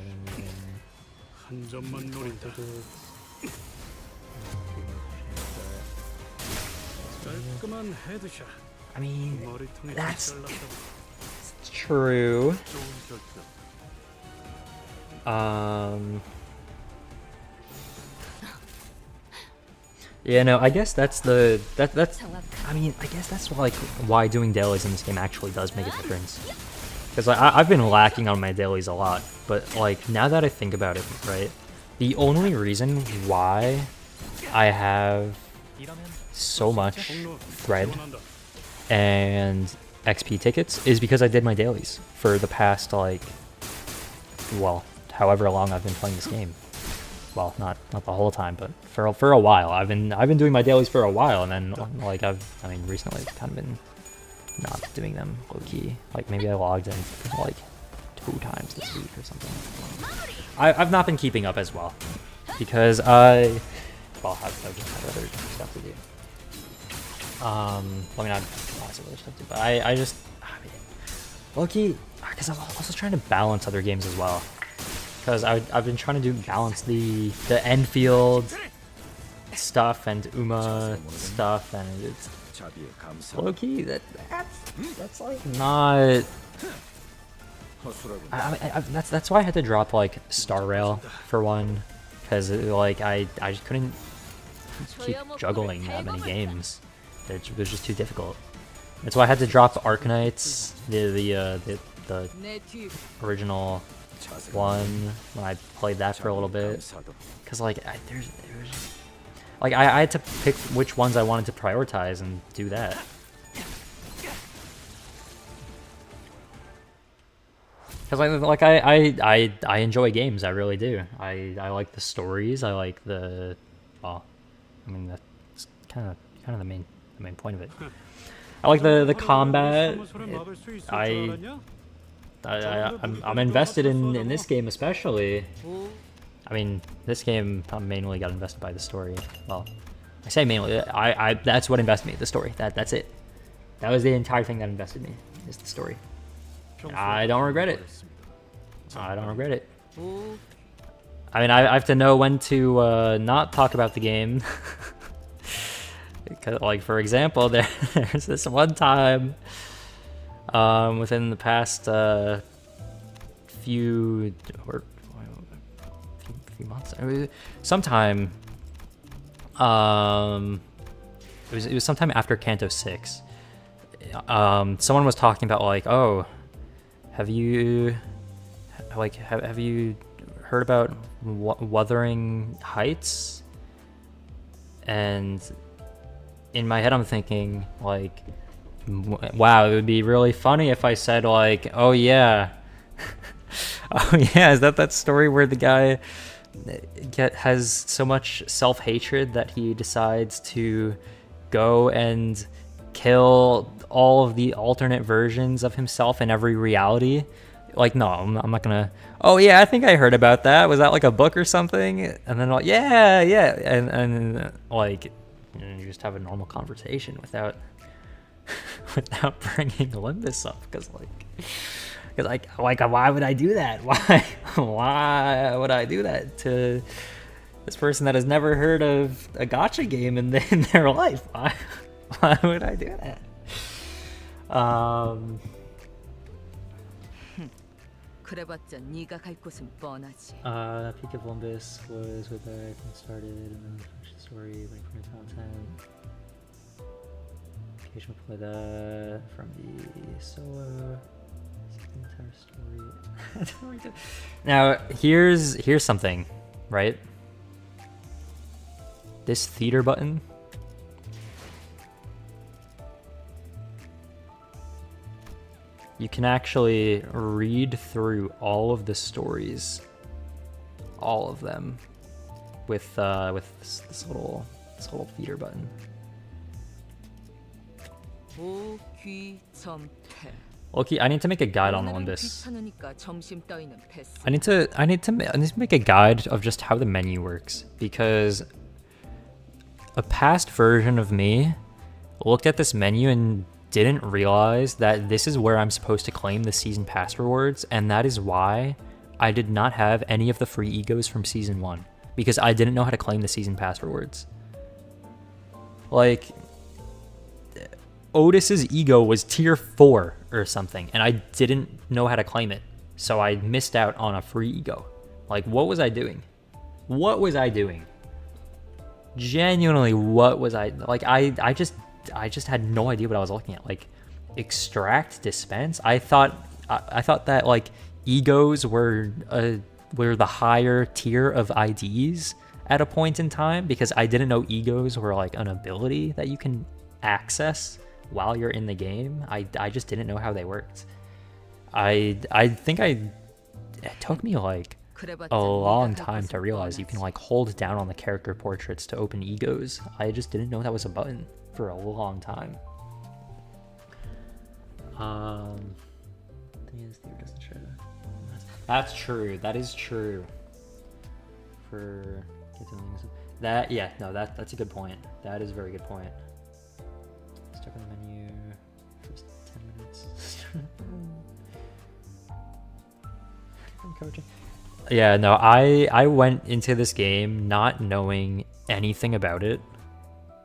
I mean, that's true. Yeah, no, I guess that's that's I mean, I guess that's like why doing dailies in this game actually does make a difference. Because like, I've been lacking on my dailies a lot, but like now that I think about it, right, the only reason why I have so much thread and XP tickets is because I did my dailies for the past like, well, however long I've been playing this game. Well, not the whole time, but for a while. I've been doing my dailies for a while, and then like I mean recently I've kind of been not doing them low key. Like maybe I logged in like 2 times this week or something. I've not been keeping up as well because I've just had other stuff to do. Well, I mean, lots of other stuff to do, but I just low key because I'm also trying to balance other games as well. Because I've been trying to balance the Enfield stuff and Uma stuff, and it's low-key that's like not. That's why I had to drop like Star Rail for one, because like I just couldn't keep juggling that many games. It was just too difficult. That's why I had to drop Arknights, the original one when I played that for a little bit, because like I had to pick which ones I wanted to prioritize and do that. Because I enjoy games, I really do. I like the stories. I like the, well, I mean that's kind of the main point of it. I like the combat. I'm invested in this game especially. I mean, this game I mainly got invested by the story. Well, I say mainly. I that's what invested me. The story. That's it. That was the entire thing that invested me. Is the story. I don't regret it. I don't regret it. I mean, I have to know when to not talk about the game. Because, like, for example, there's this one time within the past few months, sometime it was sometime after Kanto 6. Someone was talking about like, oh, have you heard about Wuthering Heights? And in my head I'm thinking like, wow, it would be really funny if I said like, oh yeah, oh yeah, is that story where the guy has so much self-hatred that he decides to go and kill all of the alternate versions of himself in every reality? Like, no, I'm not gonna, oh yeah, I think I heard about that. Was that like a book or something? And then like, yeah, and like, you just have a normal conversation without bringing Limbus up, because why would I do that? Why would I do that to this person that has never heard of a gacha game in their life? Why would I do that? Peak of Limbus was way back when it started, and then finished the story, waiting for new content. Occasionally play that from the solo. The entire story. Now here's something, right? This theater button. You can actually read through all of the stories, all of them, with this little feeder button. Okay, I need to make a guide on Limbus. I need to make a guide of just how the menu works, because a past version of me looked at this menu and didn't realize that this is where I'm supposed to claim the season pass rewards, and that is why I did not have any of the free egos from season 1, because I didn't know how to claim the season pass rewards. Like, Otis's ego was tier 4 or something, and I didn't know how to claim it, so I missed out on a free ego. Like, what was I doing? What was I doing? Genuinely, what was I like? I just had no idea what I was looking at. Like, extract, dispense. I thought that like egos were the higher tier of IDs at a point in time, because I didn't know egos were like an ability that you can access while you're in the game. I just didn't know how they worked. I think it took me like a long time to realize you can like hold down on the character portraits to open egos. I just didn't know that was a button for a long time. That's true. That is true. For that, yeah, no, that's a good point. That is a very good point. Stuck on the menu for 10 minutes. Coaching. Yeah, no, I went into this game not knowing anything about it,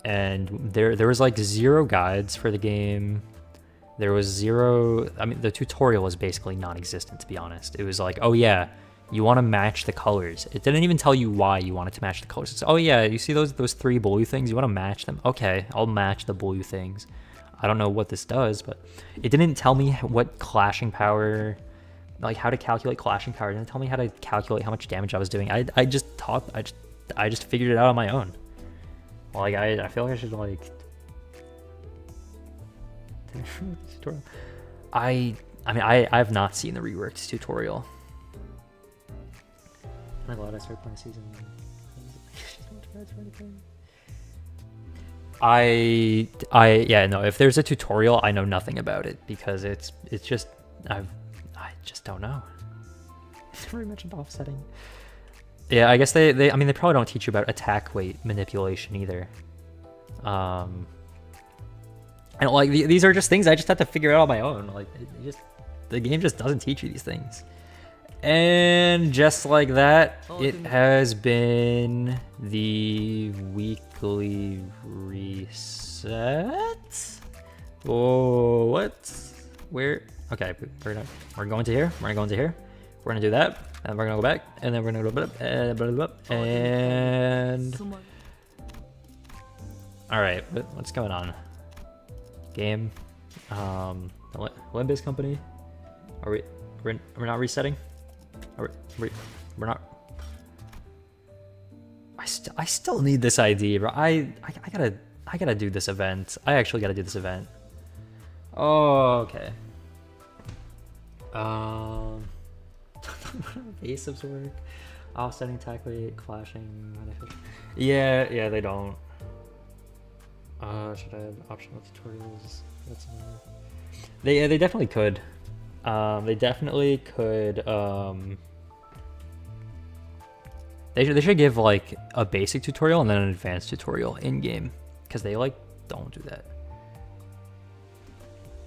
and there was like 0 guides for the game. There was 0. I mean, the tutorial was basically non-existent, to be honest. It was like, oh yeah, you want to match the colors. It didn't even tell you why you wanted to match the colors. It's, oh yeah, you see those 3 blue things? You want to match them? Okay, I'll match the blue things. I don't know what this does, but it didn't tell me what clashing power, like how to calculate clashing power. It didn't tell me how to calculate how much damage I was doing. I just figured it out on my own. Like I feel like I should like tutorial. I mean I've not seen the reworked tutorial. I'm glad I started playing season. Yeah, no, if there's a tutorial, I know nothing about it, because it's just I just don't know. It's very much offsetting. Yeah, I guess they I mean they probably don't teach you about attack weight manipulation either. And like these are just things I just have to figure out on my own. Like the game just doesn't teach you these things. And just like that, it has been the weekly reset. Oh, what? Where? Okay, we're going to here. We're gonna go into here. We're gonna do that, and we're gonna go back, and then we're gonna go and all right. What's going on? Game. The LIMBUS Company. We're not resetting. We're not. I still need this ID, bro. I gotta do this event. I actually gotta do this event. Oh, okay. Evasives work. Offsetting attack weight, clashing. Yeah, they don't. Should I have optional tutorials? That's they definitely could. They definitely could. They should give like a basic tutorial and then an advanced tutorial in game, because they like don't do that.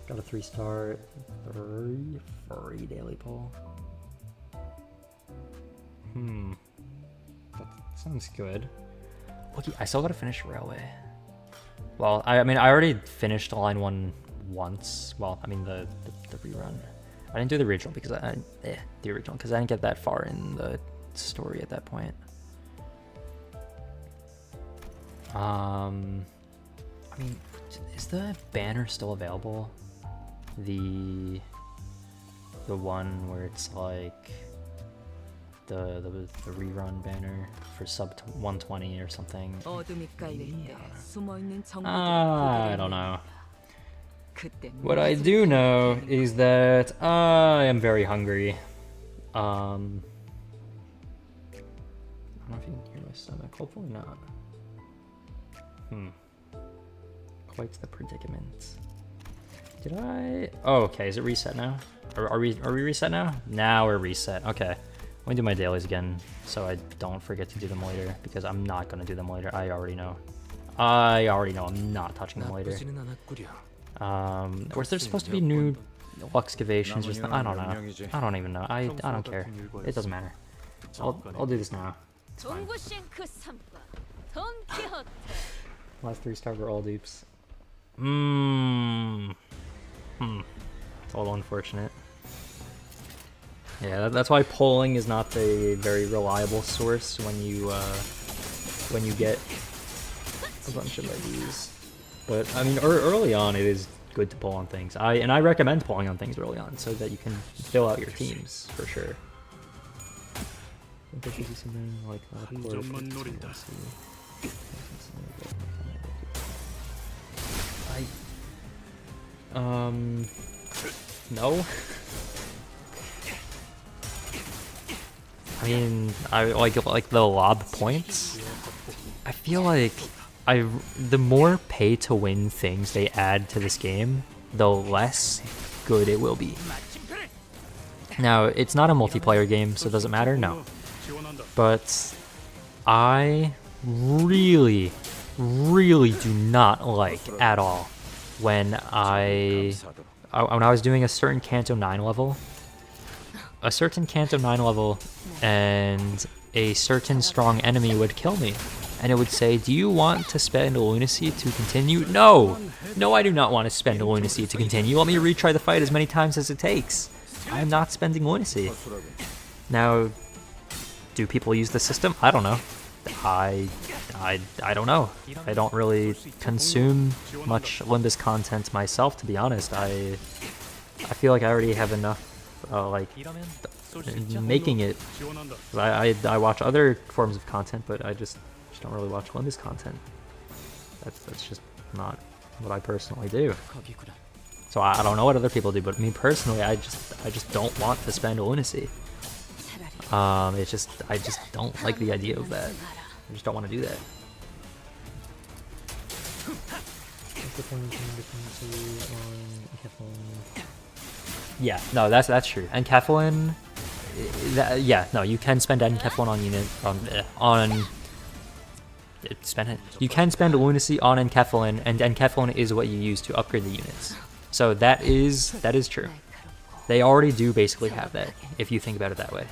Got a 3-star, free daily poll. That sounds good. Look, I still gotta finish Railway. Well, I mean, I already finished Line 1 once. Well, I mean the rerun. I didn't do the original because I didn't get that far in the story at that point. I mean, is the banner still available? The one where it's like the rerun banner for sub 120 or something. I don't know. What I do know is that I am very hungry. I don't know if you can hear my stomach. Hopefully not. Quite the predicament. Did I? Oh, okay. Is it reset now? Are we reset now? Now we're reset. Okay. Let me do my dailies again so I don't forget to do them later, because I'm not gonna do them later. I already know. I'm not touching them later. Was there supposed to be new excavations or something? I don't know. I don't even know. I don't care. It doesn't matter. I'll do this now. Last 3-star were all dupes. It's a little unfortunate. Yeah, that's why polling is not a very reliable source when you get a bunch of IDs. But I mean, early on, it is good to pull on things. I recommend pulling on things early on so that you can fill out your teams for sure. I think there should be something like no. I mean, I like the lob points. I feel like the more pay to win things they add to this game, the less good it will be. Now, it's not a multiplayer game, so it doesn't matter, no. But I really do not like at all when I was doing a certain Kanto 9 level, and a certain strong enemy would kill me. And it would say, do you want to spend lunacy to continue? No! No, I do not want to spend lunacy to continue. Let me retry the fight as many times as it takes. I'm not spending lunacy. Now, do people use the system? I don't know. I don't know. I don't really consume much Limbus content myself, to be honest. I feel like I already have enough, like, making it. I watch other forms of content, but I just don't really watch Limbus content. That's just not what I personally do. So I don't know what other people do, but me personally, I just don't want to spend lunacy. I just don't like the idea of that. I just don't want to do that. Yeah, no, that's true. Enkephalin, yeah, no, you can spend Enkephalin on unit spend it. You can spend lunacy on Enkephalin, and Enkephalin is what you use to upgrade the units. So that is true. They already do basically have that, if you think about it that way.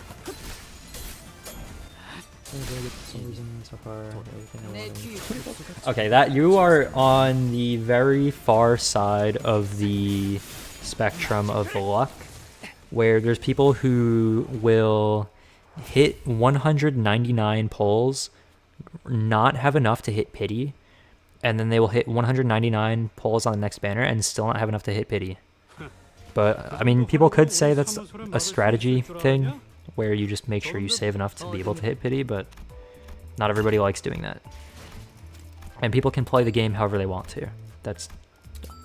Okay, that you are on the very far side of the spectrum of luck, where there's people who will hit 199 pulls, not have enough to hit pity, and then they will hit 199 pulls on the next banner and still not have enough to hit pity. But I mean, people could say that's a strategy thing, where you just make sure you save enough to be able to hit pity, but not everybody likes doing that. And people can play the game however they want to.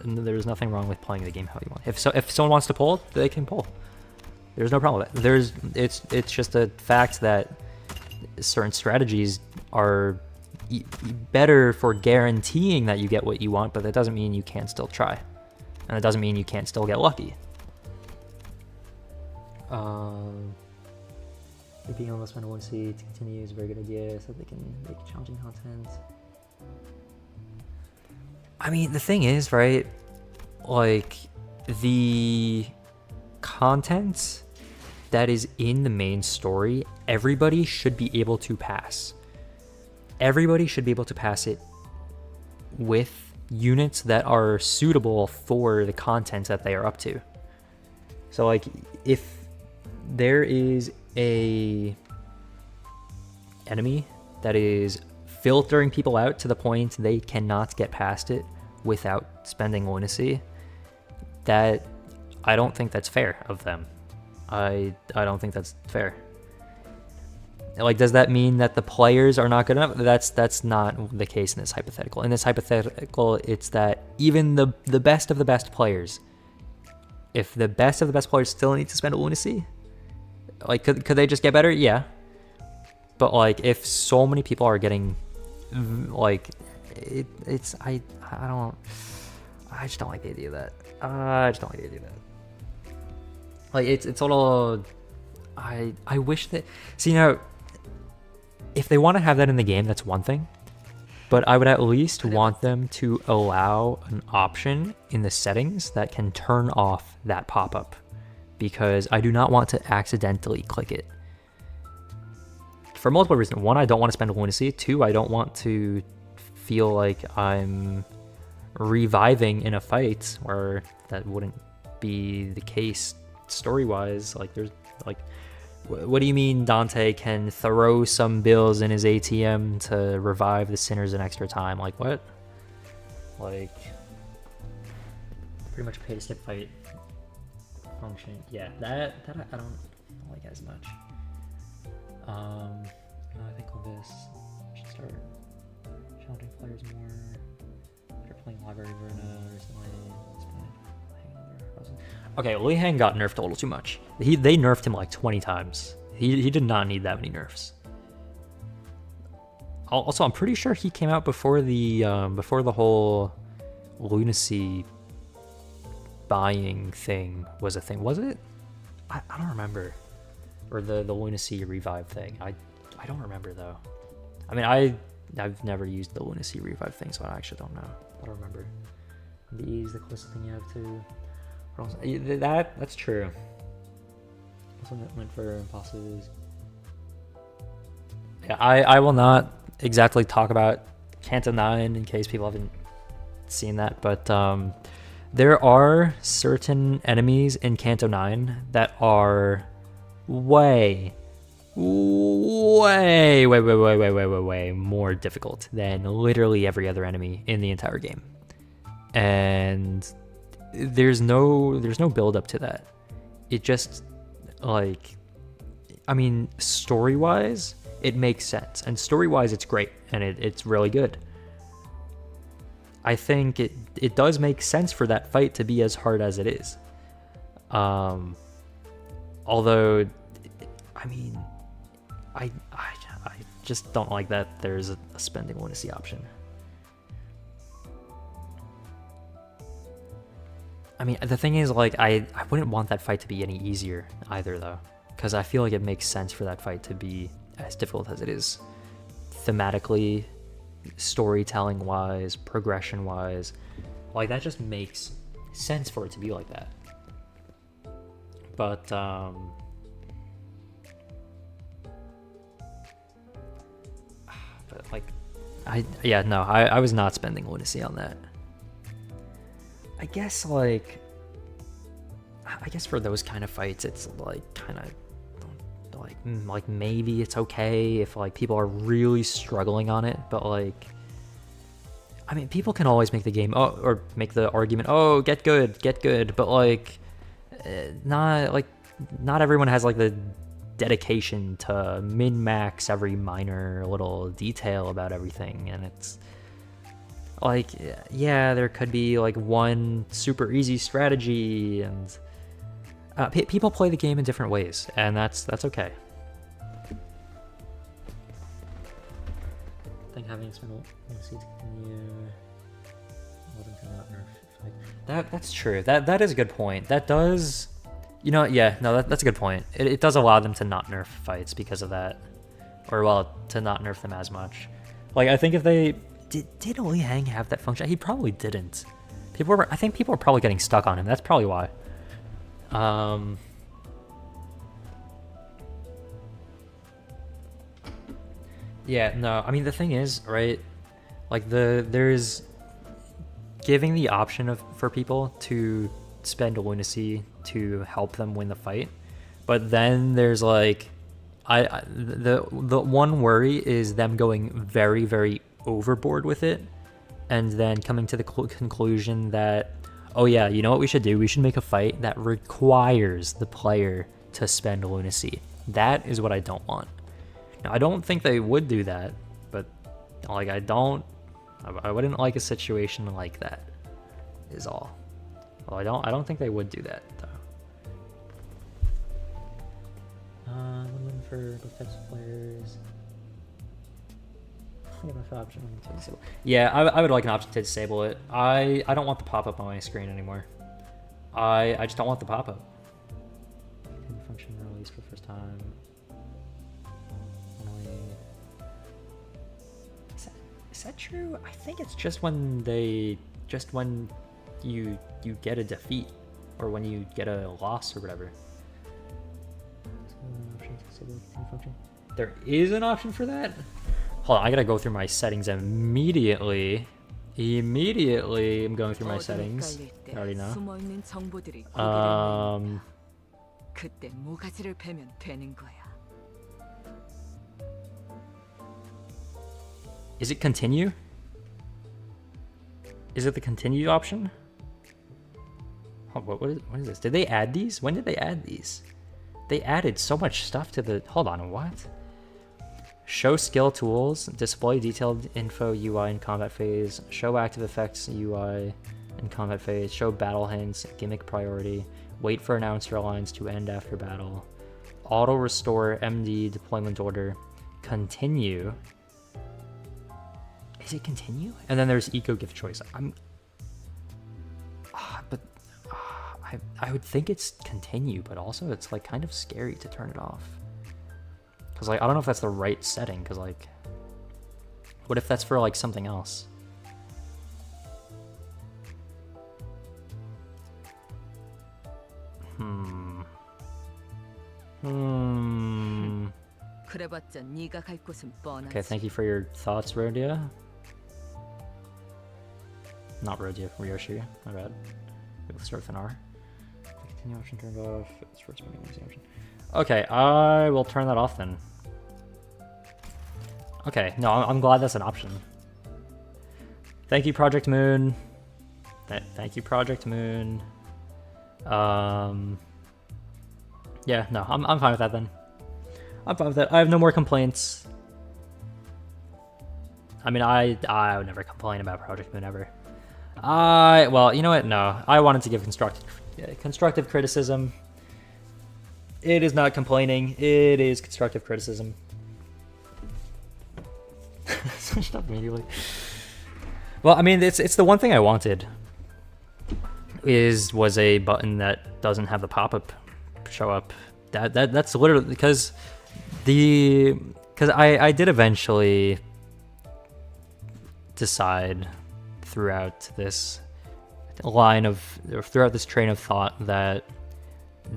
There's nothing wrong with playing the game how you want. If someone wants to pull, they can pull. There's no problem with it. It's just a fact that certain strategies are better for guaranteeing that you get what you want, but that doesn't mean you can't still try. And it doesn't mean you can't still get lucky. Being able to spend one seat to continue is a very good idea, so they can make challenging content. I mean, the thing is, right, like, the content that is in the main story, everybody should be able to pass. Everybody should be able to pass it with units that are suitable for the content that they are up to. So, like, if there is a enemy that is filtering people out to the point they cannot get past it without spending lunacy, that I don't think that's fair of them. I don't think that's fair. Like, does that mean that the players are not good enough? That's not the case in this hypothetical. In this hypothetical, it's that even the best of the best players, if the best of the best players still need to spend lunacy, like, could they just get better? Yeah. But, like, if so many people are getting, like, I just don't like the idea of that. I just don't like the idea of that. Like, it's a little, I wish that, see, now, if they want to have that in the game, that's one thing. But I would at least want them to allow an option in the settings that can turn off that pop-up, because I do not want to accidentally click it. For multiple reasons. One, I don't want to spend lunacy. Two, I don't want to feel like I'm reviving in a fight where that wouldn't be the case story-wise. Like, there's, like, What do you mean Dante can throw some bills in his ATM to revive the sinners in extra time? Like, what? Like, pretty much pay to skip fight function. Yeah, that I don't like as much. I think on this, I should start challenging players more. After playing Library Verna recently. Okay, Li Hang got nerfed a little too much. They nerfed him like 20 times. He did not need that many nerfs. Also, I'm pretty sure he came out before the whole lunacy buying thing was a thing. Was it? I don't remember. Or the lunacy revive thing. I don't remember though. I mean, I've never used the lunacy revive thing, so I actually don't know. I don't remember. The E is the closest thing you have to. That's true. Also meant for imposters. Yeah, I will not exactly talk about Canto 9 in case people haven't seen that, but there are certain enemies in Canto 9 that are way more difficult than literally every other enemy in the entire game. And there's no build up to that. It just, like, I mean, story wise it makes sense, and story wise it's great, and it's really good. I think it does make sense for that fight to be as hard as it is. Although, I mean, I just don't like that there's a spending lunacy option. I mean, the thing is, like, I wouldn't want that fight to be any easier either, though, because I feel like it makes sense for that fight to be as difficult as it is, thematically, storytelling-wise, progression-wise. Like, that just makes sense for it to be like that. But, like, I was not spending lunacy on that. I guess, like, for those kind of fights, it's, like, kind of, like, maybe it's okay if, like, people are really struggling on it, but, like, I mean, people can always make the game, or make the argument, oh, get good, but, like, not everyone has, like, the dedication to min-max every minor little detail about everything, and it's, like, yeah, there could be, like, one super easy strategy, and people play the game in different ways, and that's okay. I think having experimental seeds that's true. That is a good point. That does, you know, yeah, no, that's a good point. It does allow them to not nerf fights because of that, or, well, to not nerf them as much. Like, I think if they did Li Hang have that function? He probably didn't. I think people were probably getting stuck on him. That's probably why. Yeah, no, I mean, the thing is, right, like, there's giving the option for people to spend lunacy to help them win the fight, but then there's, like, the one worry is them going very, very overboard with it, and then coming to the conclusion that, oh yeah, you know what we should do? We should make a fight that requires the player to spend lunacy. That is what I don't want. Now, I don't think they would do that, but, like, I wouldn't like a situation like that, is all. Well, I don't think they would do that, though. One for both types of players. Yeah, I would like an option to disable it. I don't want the pop-up on my screen anymore. I just don't want the pop-up. Function released for the first time. Is that true? I think it's just when you get a defeat, or when you get a loss or whatever. There is an option for that? Hold on, I gotta go through my settings immediately. I'm going through my settings. I already know. 그때 모가지를 베면 되는 거야. Is it continue? Is it the continue option? Oh, what is this? Did they add these? When did they add these? They added so much stuff to the... Hold on, what? Show skill tools, display detailed info UI in combat phase, show active effects UI in combat phase, show battle hints, gimmick priority, wait for announcer lines to end after battle, auto restore MD deployment order, continue. Is it continue? And then there's eco gift choice. I would think it's continue, but also it's like kind of scary to turn it off. Cause like I don't know if that's the right setting. Cause like, what if that's for like something else? 그래봤자 네가 갈 곳은 뻔하지. Okay, thank you for your thoughts, Rodia. Not Rodia, Ryoshi. My bad. Let's start with an R. Continue option turned off. It's first spinning option. Okay, I will turn that off then. Okay, no, I'm glad that's an option. Thank you, Project Moon. Thank you, Project Moon. Yeah, no, I'm fine with that then. I'm fine with that. I have no more complaints. I mean, I would never complain about Project Moon ever. Well, you know what? No, I wanted to give constructive criticism. It is not complaining. It is constructive criticism. Switched up immediately. Well, I mean, it's the one thing I wanted. Was a button that doesn't have the pop-up show up. That's literally because I did eventually decide throughout this train of thought that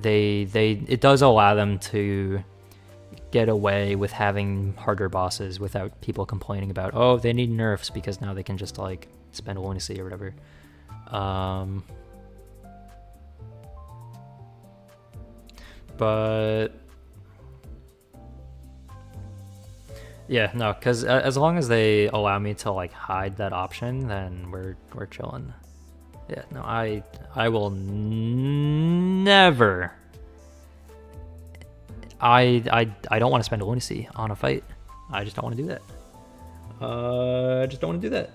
it does allow them to get away with having harder bosses without people complaining about, oh, they need nerfs, because now they can just like spend lunacy or whatever. But yeah, no, because as long as they allow me to like hide that option, then we're chilling. Yeah, no, I will never. I don't want to spend lunacy on a fight. I just don't want to do that. I just don't want to do that.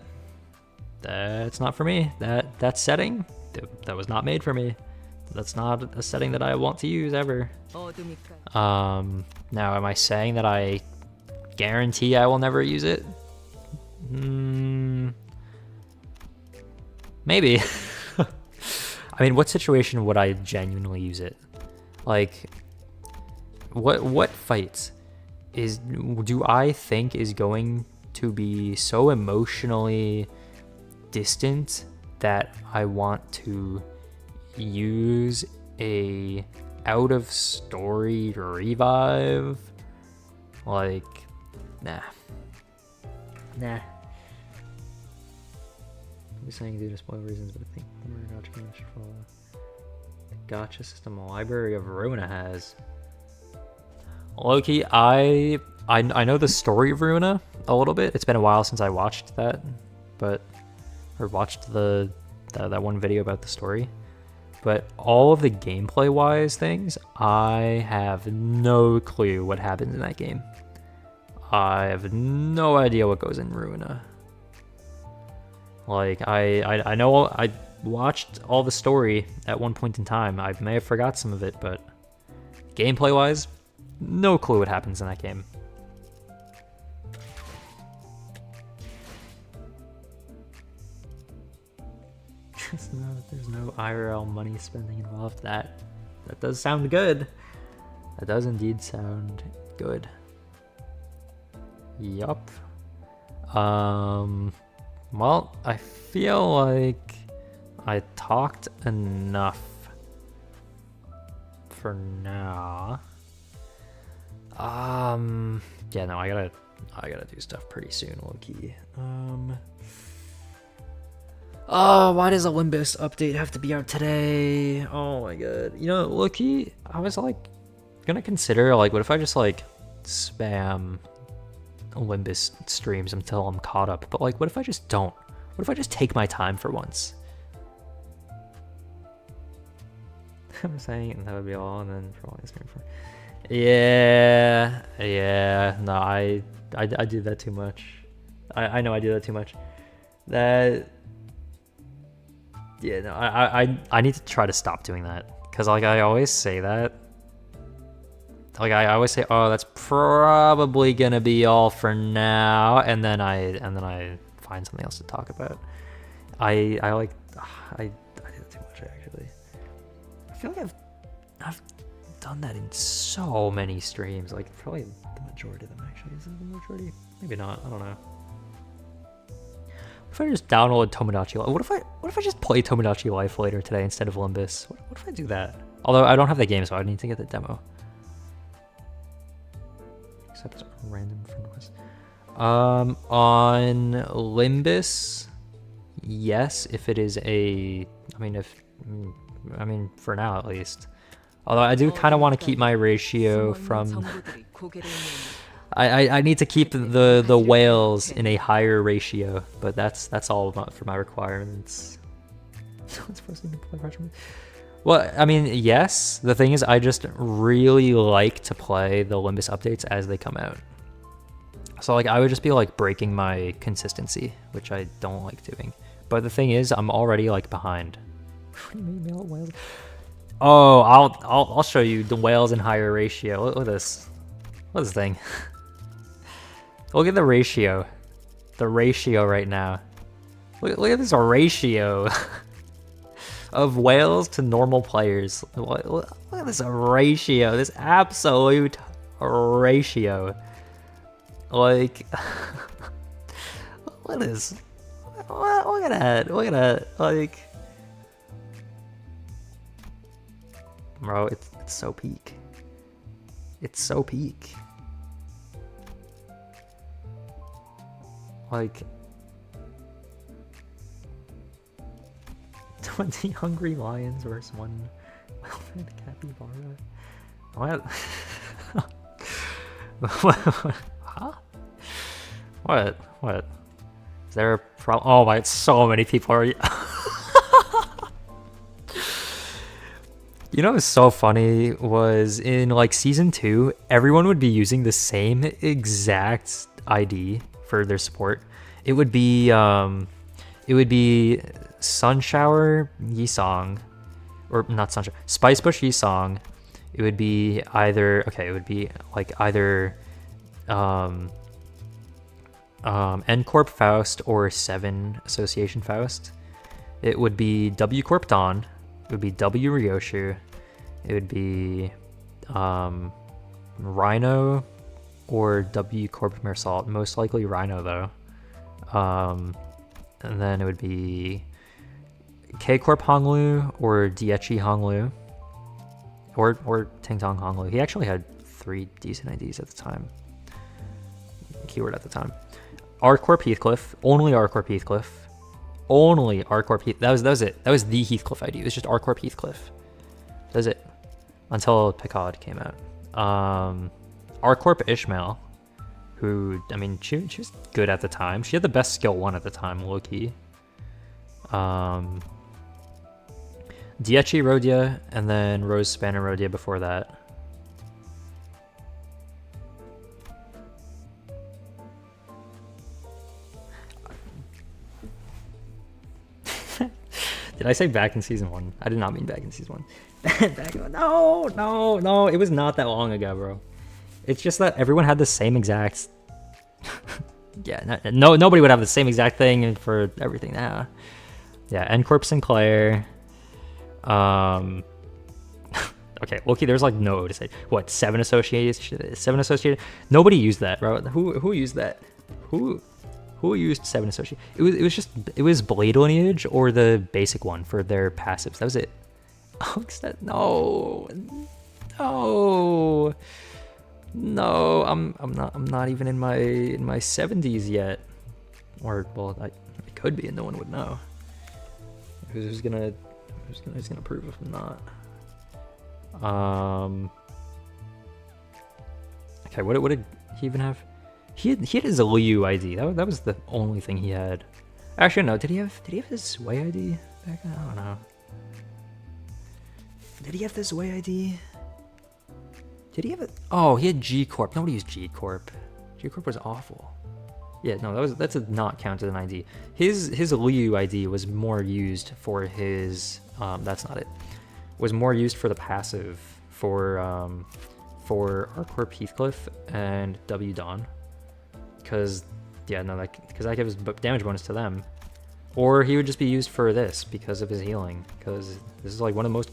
That's not for me. That setting, that was not made for me. That's not a setting that I want to use ever. Now, am I saying that I guarantee I will never use it? Maybe. I mean, what situation would I genuinely use it? Like, what fights do I think is going to be so emotionally distant that I want to use a out of story revive? Like, nah. I'm just saying due to spoil reasons, but I think the gotcha game should follow the gotcha system a library of Ruina has. Loki, I know the story of Ruina a little bit. It's been a while since I watched that, or watched that one video about the story. But all of the gameplay-wise things, I have no clue what happens in that game. I have no idea what goes in Ruina. Like, I know I watched all the story at one point in time. I may have forgot some of it, but gameplay-wise, no clue what happens in that game. There's no IRL money spending involved. That does sound good. That does indeed sound good. Yup. Well, I feel like I talked enough for now. Yeah, no, I gotta do stuff pretty soon, low key. Oh, why does a Limbus update have to be out today? Oh my god. You know, look-key, I was like gonna consider like, what if I just like spam Limbus streams until I'm caught up? But like, what if I just don't? What if I just take my time for once? I'm saying that would be all, and then for all I stream for. Yeah, no, I do that too much. I know I do that too much. That. Yeah, no, I need to try to stop doing that, because like I always say that. Like I always say, oh, that's probably gonna be all for now, and then I find something else to talk about. I do that too much actually. I feel like I've done that in so many streams, like probably the majority of them actually. Is it the majority? Maybe not. I don't know. What if I just download Tomodachi Life? What if I just play Tomodachi Life later today instead of Limbus? What if I do that? Although I don't have the game, so I need to get the demo. Except random friend request. On Limbus, yes, if it is a, I mean for now at least. Although I do kind of want to keep my ratio from. I need to keep the whales in a higher ratio, but that's all for my requirements. Well, I mean, yes. The thing is, I just really like to play the Limbus updates as they come out. So like, I would just be like breaking my consistency, which I don't like doing. But the thing is, I'm already like behind. Oh, I'll show you the whales in higher ratio. Look at this. Look at this thing. Look at the ratio. The ratio right now. Look at this ratio of whales to normal players. Look at this ratio. This absolute ratio. Like, look at this. Look at that. Look at that. Like, bro, it's so peak. It's so peak. Like 20 hungry lions versus one well-fed capybara. What? Huh? What? Is there a problem? Oh my, so many people are. You know what's so funny was in like season 2, everyone would be using the same exact ID for their support. It would be Sunshower Yisong, or not Sunshower, Spicebush Yisong. It would be either N-Corp Faust or 7 Association Faust. It would be W Corp Dawn. It would be W Ryoshu. It would be Rhino or W Corp Mersalt. Most likely Rhino though. And then it would be K Corp Honglu or Diechi Honglu or Tingtong Honglu. He actually had 3 decent IDs at the time. Keyword at the time. R Corp Heathcliff. Only R Corp Heathcliff. Only R Corp Heath. That was it. That was the Heathcliff ID. It was just R Corp Heathcliff. That was it. Until Picard came out. R Corp Ishmael, who, I mean, she was good at the time. She had the best skill 1 at the time, low key. Diechi Rodia, and then Rose Spanner Rodia before that. Did I say back in season 1? I did not mean back in season 1. No, it was not that long ago, bro. It's just that everyone had the same exact. Yeah, nobody would have the same exact thing for everything now. Yeah, N-Corp Sinclair. Okay, Loki, there's like no to say. What, 7 associated? 7 associated? Nobody used that, bro. Who used that? Who used 7 associated? It was Blade Lineage or the basic one for their passives. That was it. Oh, no, I'm not even in my 70s yet. Or well, I could be and no one would know. Who's gonna prove if I'm not? Okay, what did he even have? He had his Liu ID. That was the only thing he had. Actually, no. Did he have his Way ID back then? I don't know. Did he have this Way ID? Did he have it? Oh, he had G Corp. Nobody used G Corp. G Corp was awful. Yeah, no, that's a not counted an ID. His Liu ID was more used for his. That's not it. Was more used for the passive for Arcorp Heathcliff and W Dawn. Because that gives damage bonus to them. Or he would just be used for this because of his healing. Because this is like one of the most.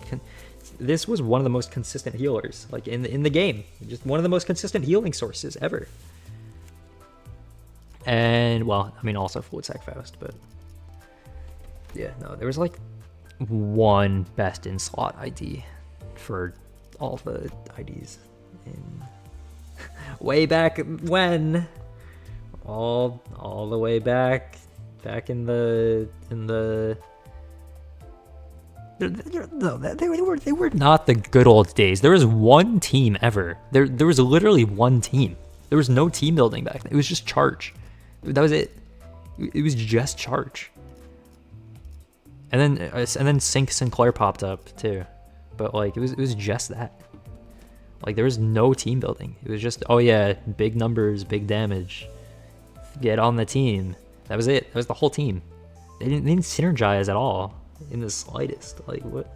This was one of the most consistent healers, like in the game. Just one of the most consistent healing sources ever. And well, I mean, also Fluid Sac Faust, but yeah, no, there was like one best in slot ID for all the IDs in way back when, all the way back in the. No, they were not the good old days. There was one team ever. There was literally one team. There was no team building back then. It was just charge. That was it. It was just charge. And then Sync Sinclair popped up too, but like it was just that. Like there was no team building. It was just, oh yeah, big numbers, big damage. Get on the team. That was it. That was the whole team. They didn't synergize at all in the slightest. Like what?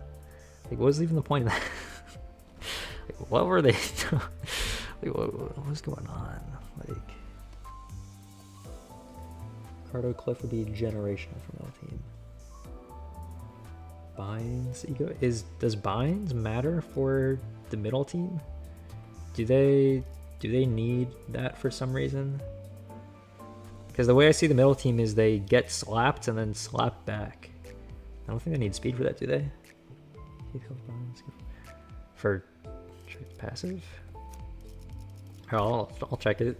Like what was even the point of that? Like what were they? Like what was going on? Like Cardo Cliff would be generational from that team. Binds ego does binds matter for the middle team? Do they need that for some reason? Because the way I see the middle team is they get slapped and then slap back. I don't think they need speed for that, do they? For passive? I'll check it.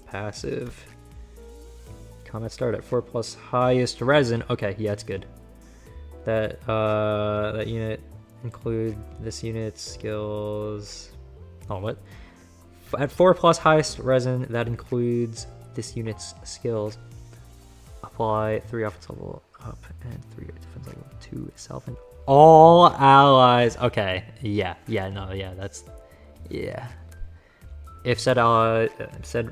Passive. Combat start at 4+ highest resin. Okay, yeah, it's good. That unit include this unit's skills. Oh, what? At 4+ highest resin, that includes this unit's skills. Apply 3 offense level up and 3 defense level 2 itself and all allies. Okay, yeah, that's yeah. If said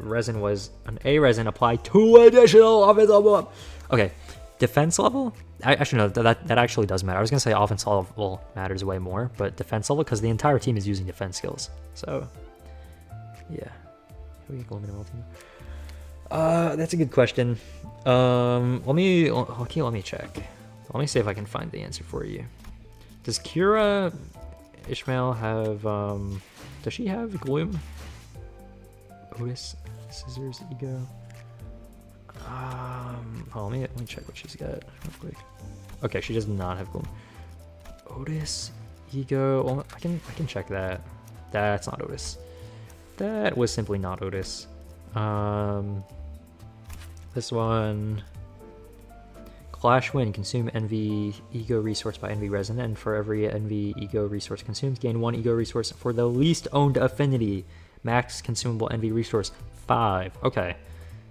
resin was an A resin, apply 2 additional offense level up. Okay, defense level. Actually, no, that actually does matter. I was gonna say offense level matters way more, but defense level because the entire team is using defense skills. So yeah, that's a good question. Let me check. Let me see if I can find the answer for you. Does Kira Ishmael have does she have Gloom? Otis, Scissors, Ego. Let me check what she's got real quick. Okay, she does not have Gloom. Otis, Ego. Well, I can check that. That's not Otis. That was simply not Otis. This one. Clash win. Consume Envy Ego resource by Envy Resin, and for every Envy Ego resource consumed, gain 1 Ego resource for the least owned affinity. Max consumable Envy resource 5. Okay.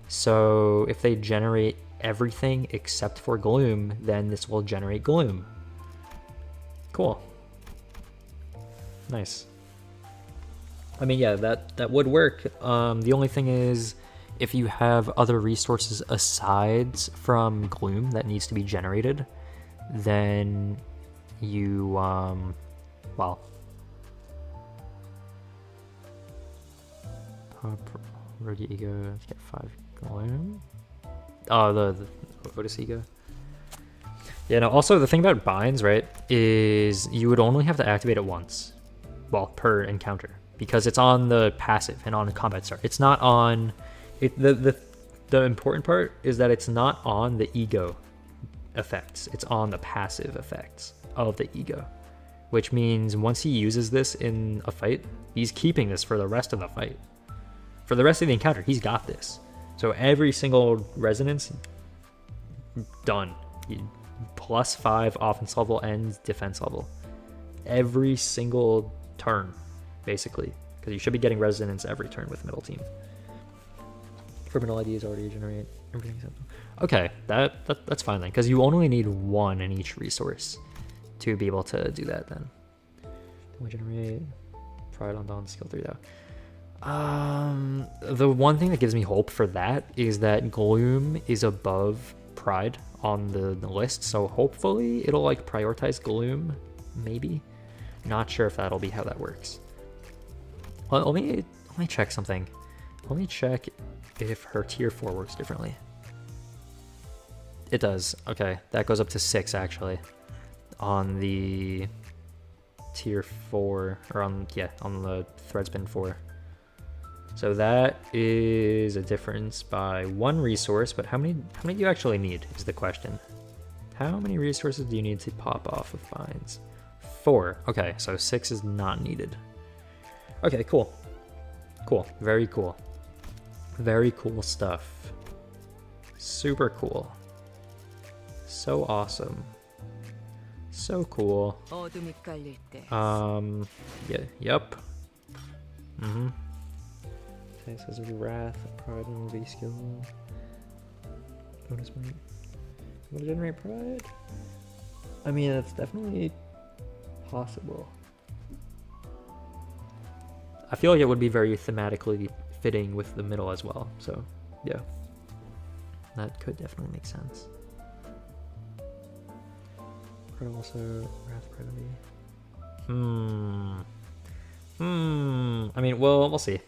So if they generate everything except for Gloom, then this will generate Gloom. Cool. Nice. I mean, yeah, that would work. The only thing is, if you have other resources aside from Gloom that needs to be generated, then you, well, Rogue Ego, let's get 5 Gloom. Oh, the Otis Ego. Yeah, no, also the thing about binds, right, is you would only have to activate it once. Well, per encounter. Because it's on the passive and on combat start. It's not on... The important part is that it's not on the ego effects. It's on the passive effects of the ego. Which means once he uses this in a fight, he's keeping this for the rest of the fight. For the rest of the encounter, he's got this. So every single resonance, done. +5 offense level and defense level every single turn, basically, because you should be getting resonance every turn with middle team. For middle IDs already generate everything except. Okay, that's fine then, because you only need 1 in each resource to be able to do that. Then we generate pride on Dawn skill 3 though. The one thing that gives me hope for that is that Gloom is above Pride on the list, so hopefully it'll like prioritize Gloom, maybe. Not sure if that'll be how that works. Well, let me check something. Let me check if her tier 4 works differently. It does. Okay, that goes up to 6 actually on the tier 4, or on the Threadspin 4. So that is a difference by 1 resource, but how many do you actually need is the question. How many resources do you need to pop off with vines? 4. Okay, so 6 is not needed. Okay, cool. Cool. Very cool. Very cool stuff. Super cool. So awesome. So cool. Yeah, yep. Says Wrath, Pride, and V skill. Bonus might. Will generate Pride? I mean, it's definitely possible. I feel like it would be very thematically fitting with the middle as well, so yeah. That could definitely make sense. Pride also, Wrath, Pride, and V. I mean, well, we'll see.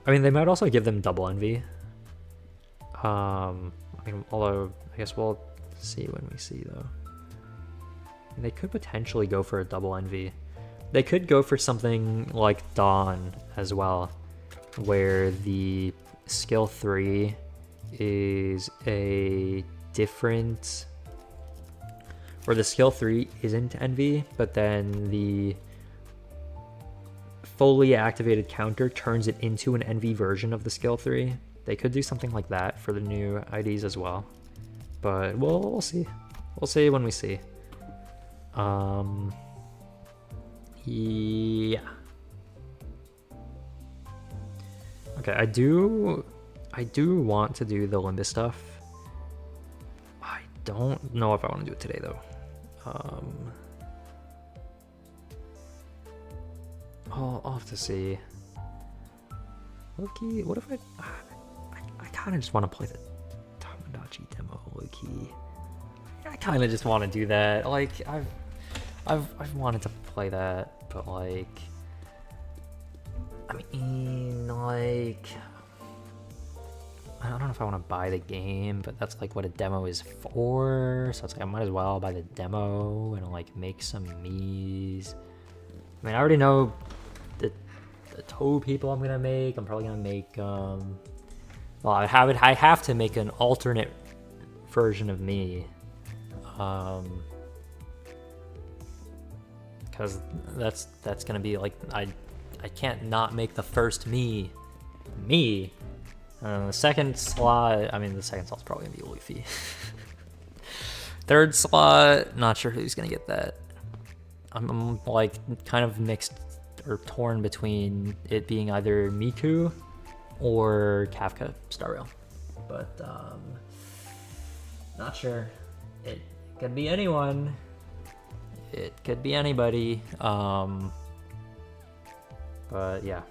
I mean, they might also give them double envy. I mean, although I guess we'll see when we see though. They could potentially go for a double envy. They could go for something like Dawn as well, where the skill 3 is a different, where the skill 3 isn't envy, but then the fully activated counter turns it into an envy version of the skill 3. They could do something like that for the new IDs as well, but we'll see. We'll see when we see. Yeah. Okay, I do want to do the Limbus stuff. I don't know if I want to do it today though. I'll have to see. Low-key, what if I kind of just want to play the Tomodachi demo, low-key. I kind of just want to do that. Like, I've wanted to play that, but like, I mean, like, I don't know if I want to buy the game, but that's like what a demo is for. So it's like I might as well buy the demo and like make some Miis. I mean, I already know the Toad people I'm gonna make. I'm probably gonna make well, I have to make an alternate version of me, because that's gonna be like, I can't not make the first me. The second slot, I mean, the second slot's probably gonna be Luffy. Third slot, not sure who's gonna get that. I'm like kind of mixed or torn between it being either Miku or Kafka Star Rail, but not sure. It could be anyone. It could be anybody. But yeah.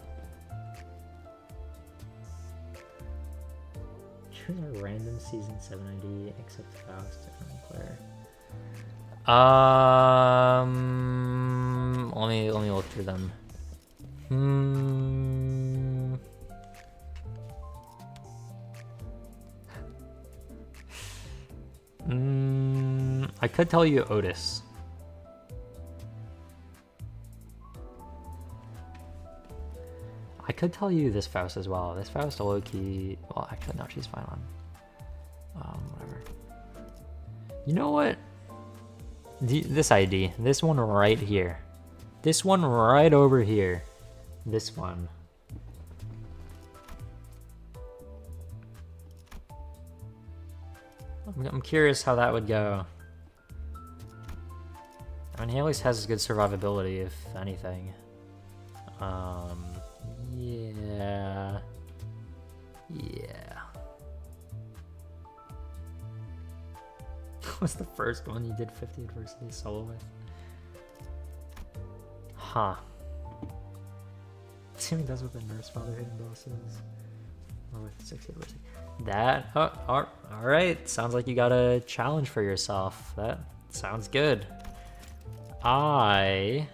Choose a random season 7 ID except Faust and player. Let me look through them. I could tell you Otis. I could tell you this Faust as well. This Faust low-key, well, actually no, she's fine on whatever. You know what? This ID, this one right here, this one right over here, this one. I'm curious how that would go. I mean, he at least has good survivability, if anything. Yeah. Yeah. What's the first one you did 50 adversity solo with? Huh. See what he does with the nurse father hitting bosses. Or with 60 adversity. That, oh, alright. Sounds like you got a challenge for yourself. That sounds good. Well,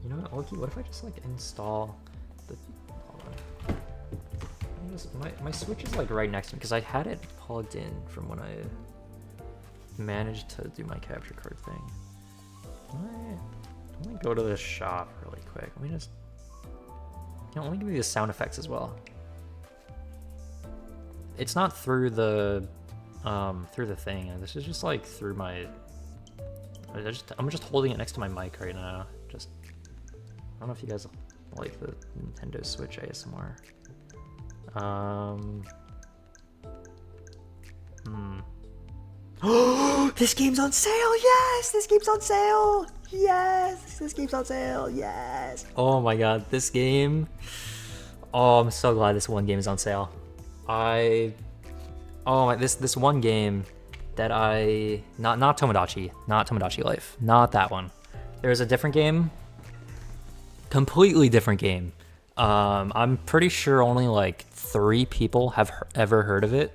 you know what, Oki, what if I just like install the, hold on. My Switch is like right next to me because I had it plugged in from when I managed to do my capture card thing. Let me go to the shop really quick. Let me just, let me give you the sound effects as well. It's not through the thing. This is just like through my. I'm just holding it next to my mic right now. I don't know if you guys like the Nintendo Switch ASMR. This game's on sale! Yes! This game's on sale! Yes! This game's on sale! Yes! Oh my god, this game. Oh, I'm so glad this one game is on sale. This one game that not Tomodachi Life, not that one. There's a different game, completely different game. I'm pretty sure only like 3 people have ever heard of it.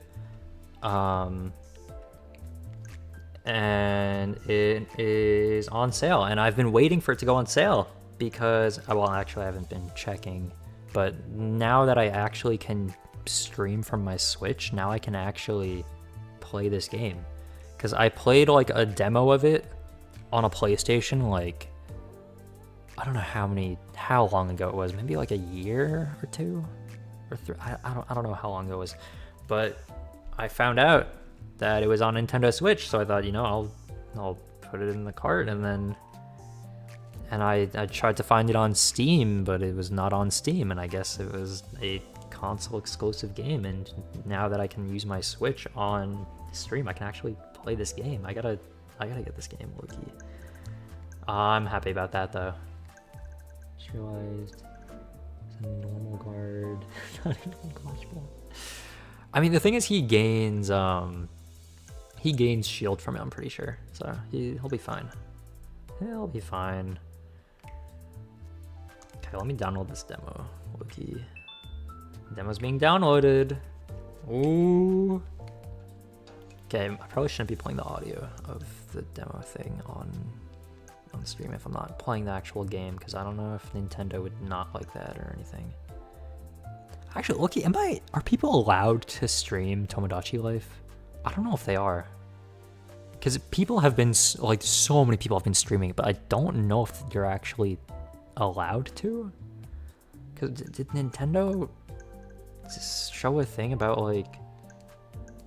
And it is on sale, and I've been waiting for it to go on sale because, well, actually I haven't been checking, but now that I actually can stream from my Switch, now I can actually play this game. Because I played like a demo of it on a PlayStation, like, I don't know how long ago it was, maybe like a year or 2 or 3. I don't know how long ago it was, but I found out that it was on Nintendo Switch, so I thought, I'll put it in the cart, and I tried to find it on Steam, but it was not on Steam, and I guess it was a console exclusive game, and now that I can use my Switch on stream, I can actually play this game. I gotta get this game, low-key. I'm happy about that though. Just realized it's a normal guard, not even clutch ball. I mean, the thing is, he gains shield from it, I'm pretty sure, so he'll be fine. He'll be fine. Okay, let me download this demo, low-key. Demo's being downloaded. Ooh. Okay, I probably shouldn't be playing the audio of the demo thing on stream if I'm not playing the actual game, because I don't know if Nintendo would not like that or anything. Actually, look, are people allowed to stream Tomodachi Life? I don't know if they are. Because people have been, like, so many people have been streaming it, but I don't know if you're actually allowed to. Because did Nintendo show a thing about, like,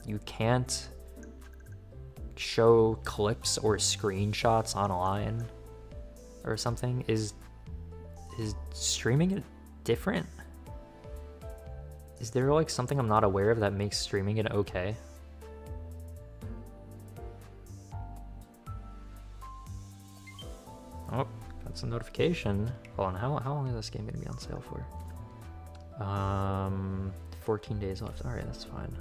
you can't show clips or screenshots online or something? Is streaming it different? Is there like something I'm not aware of that makes streaming it okay? Oh, that's a notification. Hold on, how long is this game gonna be on sale for? 14 days left. Alright, that's fine.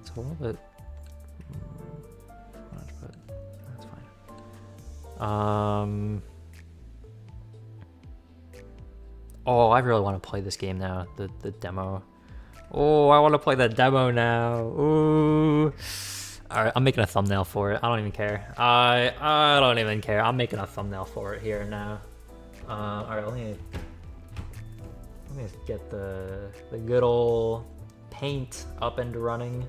It's a little bit much, but that's fine. Oh, I really want to play this game now, the demo. Oh, I want to play the demo now. Ooh. Alright, I'm making a thumbnail for it. I don't even care. I don't even care. I'm making a thumbnail for it here now. Alright, let me get the good old paint up and running.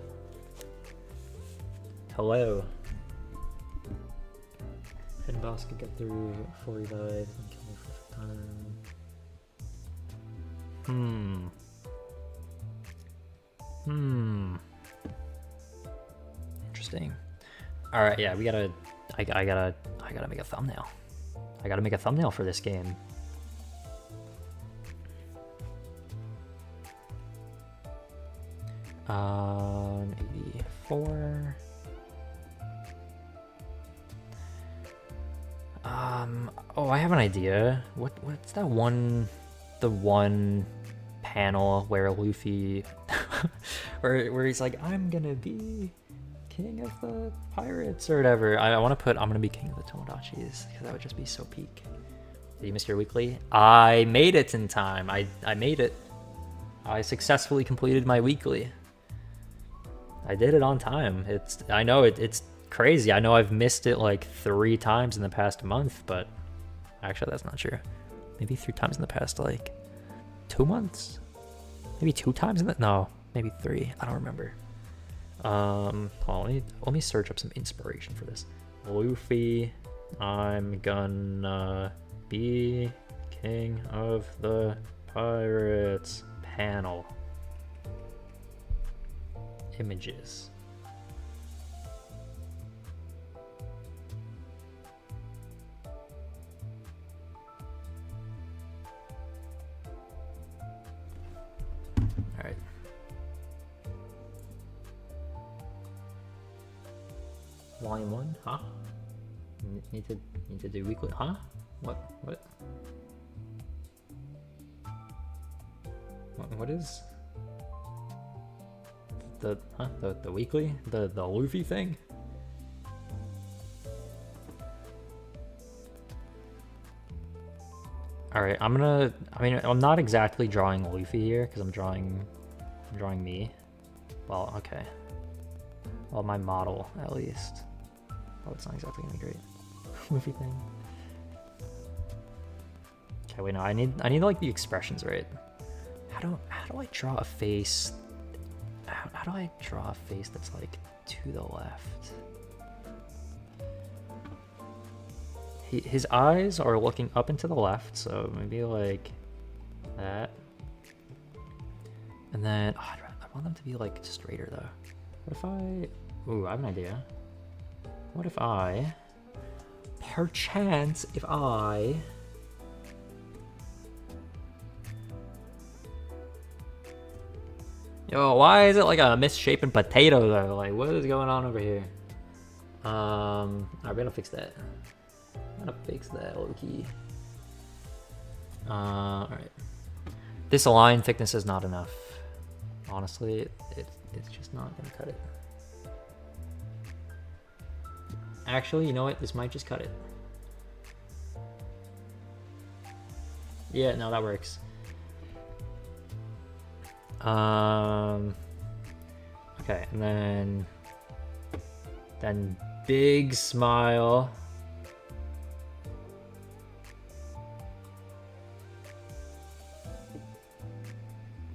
Hello. Hidden boss could get through 45 and kill me for time. Interesting. All right, yeah, I gotta make a thumbnail. I gotta make a thumbnail for this game. 84. Oh, I have an idea. What's that one, the one panel where Luffy, where he's like, I'm gonna be king of the pirates or whatever. I want to put, I'm gonna be king of the Tomodachis, because that would just be so peak. Did you miss your weekly? I made it in time. I made it. I successfully completed my weekly. I did it on time. I know it's crazy. I know I've missed it like 3 times in the past month, but actually that's not true. Maybe 3 times in the past like 2 months. Maybe 2 times in the, no, maybe 3. I don't remember. Hold on, let me search up some inspiration for this. Luffy, I'm gonna be king of the pirates panel. Images. All right. Volume 1, huh? Need to do weekly, huh? What is the weekly? The Luffy thing? All right, I'm not exactly drawing Luffy here because I'm drawing me. Well, okay. Well, my model at least. Oh, it's not exactly gonna be great. Luffy thing. Okay, wait, no, I need like the expressions right. How do I draw a face? How do I draw a face that's like to the left? His eyes are looking up and to the left, so maybe like that. And then I want them to be like straighter though. What if I? Ooh, I have an idea. What if I? Perchance, if I. Yo, why is it like a misshapen potato though? Like, what is going on over here? I'm gonna fix that. I'm gonna fix that, low-key. Alright. This line thickness is not enough. Honestly, it's just not gonna cut it. Actually, you know what? This might just cut it. Yeah, no, that works. Okay, and then big smile.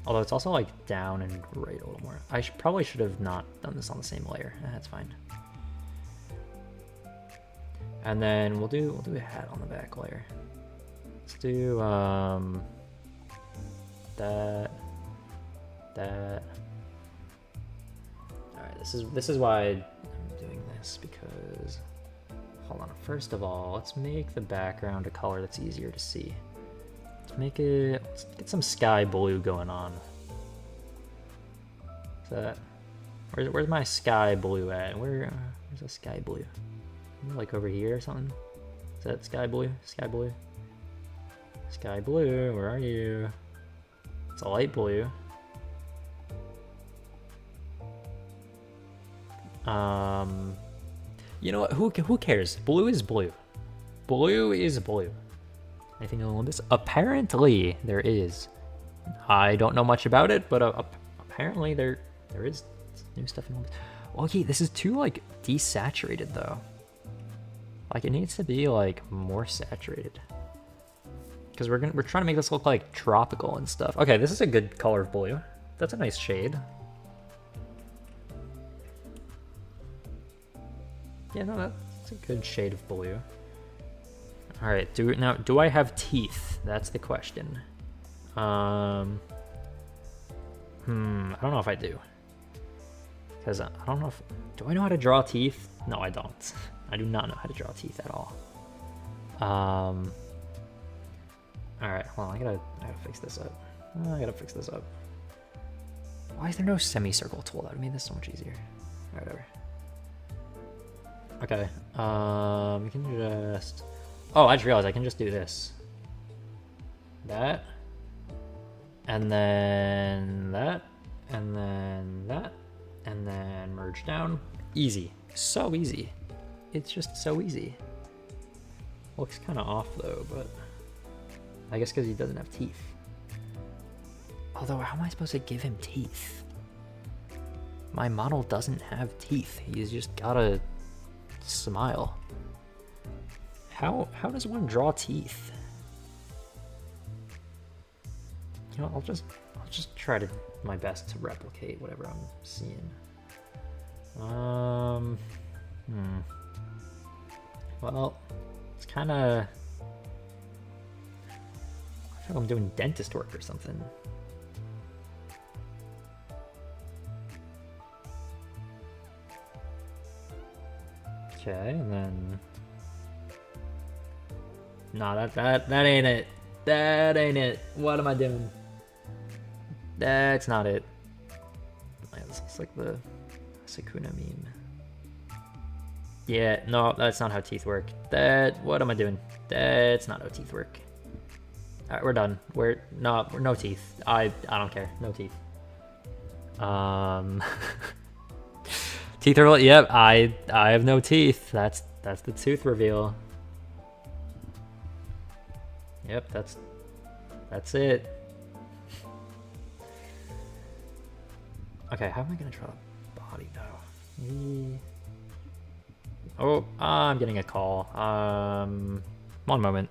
Although it's also like down and right a little more. I probably should have not done this on the same layer. That's fine. And then we'll do a hat on the back layer. Let's do that. Alright, this is why I'm doing this, because hold on, first of all, let's make the background a color that's easier to see. Let's get some sky blue going on. Is that where's my sky blue at? Where's the sky blue? Like over here or something? Is that sky blue? Sky blue? Sky blue, where are you? It's a light blue. You know what? Who cares? Blue is blue. Blue is blue. Anything on Limbus? Apparently there is. I don't know much about it, but apparently there is new stuff in Limbus. Okay, this is too like desaturated though. Like it needs to be like more saturated. Because we're trying to make this look like tropical and stuff. Okay, this is a good color of blue. That's a nice shade. Yeah, no, that's a good shade of blue. All right, do I have teeth? That's the question. I don't know if I do. Because I don't know if, do I know how to draw teeth? No, I don't. I do not know how to draw teeth at all. All right, hold on, I gotta fix this up. I gotta fix this up. Why is there no semicircle tool? That would make this so much easier. Whatever. Okay. We can just... Oh, I just realized I can just do this. That. And then that. And then that. And then merge down. Easy. So easy. It's just so easy. Looks kind of off though, but... I guess because he doesn't have teeth. Although, how am I supposed to give him teeth? My model doesn't have teeth. He's just gotta smile. How does one draw teeth? You know, I'll just try to my best to replicate whatever I'm seeing. Well, it's kind of... I feel like I'm doing dentist work or something. Okay, and then... Nah, that ain't it. That ain't it. What am I doing? That's not it. This looks like the Sakuna meme. Yeah, no, that's not how teeth work. What am I doing? That's not how teeth work. Alright, we're done. We're no teeth. I don't care. No teeth. Teeth are, yep, I have no teeth. That's the tooth reveal. Yep, that's it. Okay, how am I gonna draw the body though? Oh, I'm getting a call. One moment.